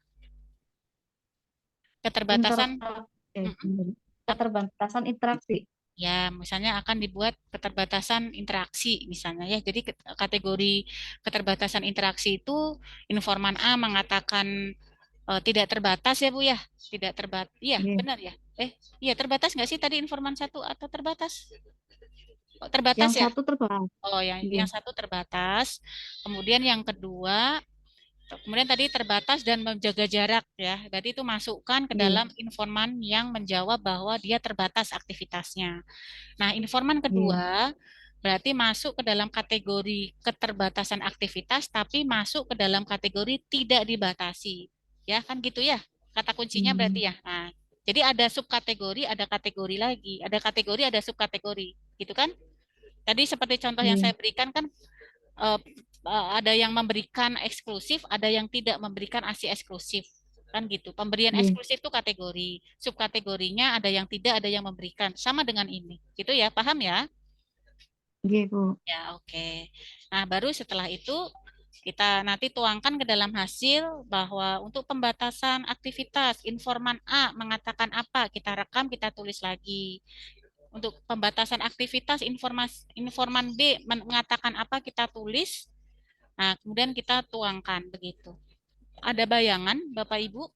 Keterbatasan. Keterbatasan interaksi. Ya, misalnya akan dibuat keterbatasan interaksi misalnya ya. Jadi kategori keterbatasan interaksi itu informan A mengatakan tidak terbatas ya Bu ya. Tidak terbatas. Iya, benar ya. Iya terbatas nggak sih tadi informan 1 atau terbatas? Oh, terbatas Yang ya? satu terbang. Oh, yang Iya. satu terbatas. Kemudian yang kedua, kemudian tadi terbatas dan menjaga jarak ya. Berarti itu masukkan ke Iya. dalam informan yang menjawab bahwa dia terbatas aktivitasnya. Nah, informan Iya. kedua berarti masuk ke dalam kategori keterbatasan aktivitas tapi masuk ke dalam kategori tidak dibatasi. Ya, kan gitu ya? Kata kuncinya berarti ya. Nah, jadi ada subkategori, ada kategori lagi, ada kategori, ada subkategori, gitu kan? Tadi seperti contoh yang Iya. saya berikan kan ada yang memberikan eksklusif, ada yang tidak memberikan ASI eksklusif. Kan gitu. Pemberian Iya. eksklusif itu kategori. Subkategorinya ada yang tidak, ada yang memberikan. Sama dengan ini. Gitu ya, paham ya? Iya, Bu. Ya, oke. Nah, baru setelah itu kita nanti tuangkan ke dalam hasil bahwa untuk pembatasan aktivitas informan A mengatakan apa, kita rekam, kita tulis lagi. Untuk pembatasan aktivitas informan B mengatakan apa, kita tulis. Nah, kemudian kita tuangkan begitu. Ada bayangan, Bapak Ibu?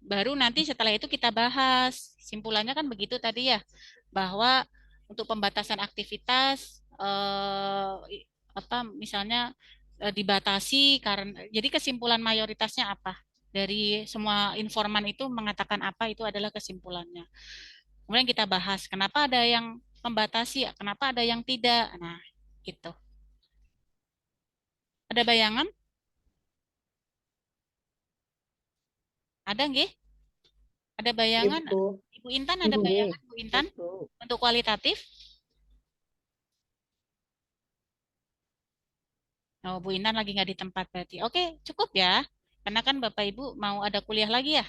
Baru nanti setelah itu kita bahas. Simpulannya kan begitu tadi ya, bahwa untuk pembatasan aktivitas misalnya dibatasi karena jadi kesimpulan mayoritasnya apa? Dari semua informan itu mengatakan apa itu adalah kesimpulannya. Kemudian kita bahas kenapa ada yang membatasi, kenapa ada yang tidak. Nah, gitu. Ada bayangan? Ada nggih? Ada bayangan? Ibu. Ibu Intan ada Ibu. bayangan, Bu Intan? Untuk kualitatif? Oh, Bu Intan lagi nggak di tempat berarti. Oke, cukup ya. Karena kan Bapak Ibu mau ada kuliah lagi ya.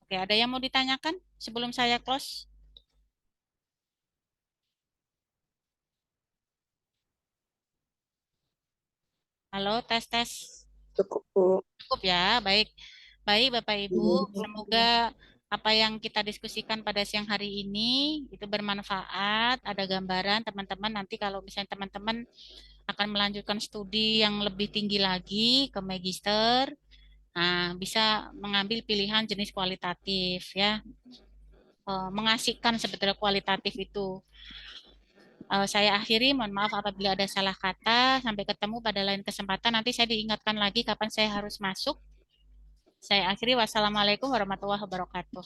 Oke, ada yang mau ditanyakan sebelum saya close? Halo, tes tes. Cukup, Bu. Cukup ya, baik. Baik Bapak Ibu, semoga apa yang kita diskusikan pada siang hari ini itu bermanfaat, ada gambaran teman-teman nanti kalau misalnya teman-teman akan melanjutkan studi yang lebih tinggi lagi ke magister, nah bisa mengambil pilihan jenis kualitatif ya. Mengasihkan sebetulnya kualitatif itu. Saya akhiri, mohon maaf apabila ada salah kata. Sampai ketemu pada lain kesempatan. Nanti saya diingatkan lagi kapan saya harus masuk. Saya akhiri, wassalamualaikum warahmatullahi wabarakatuh.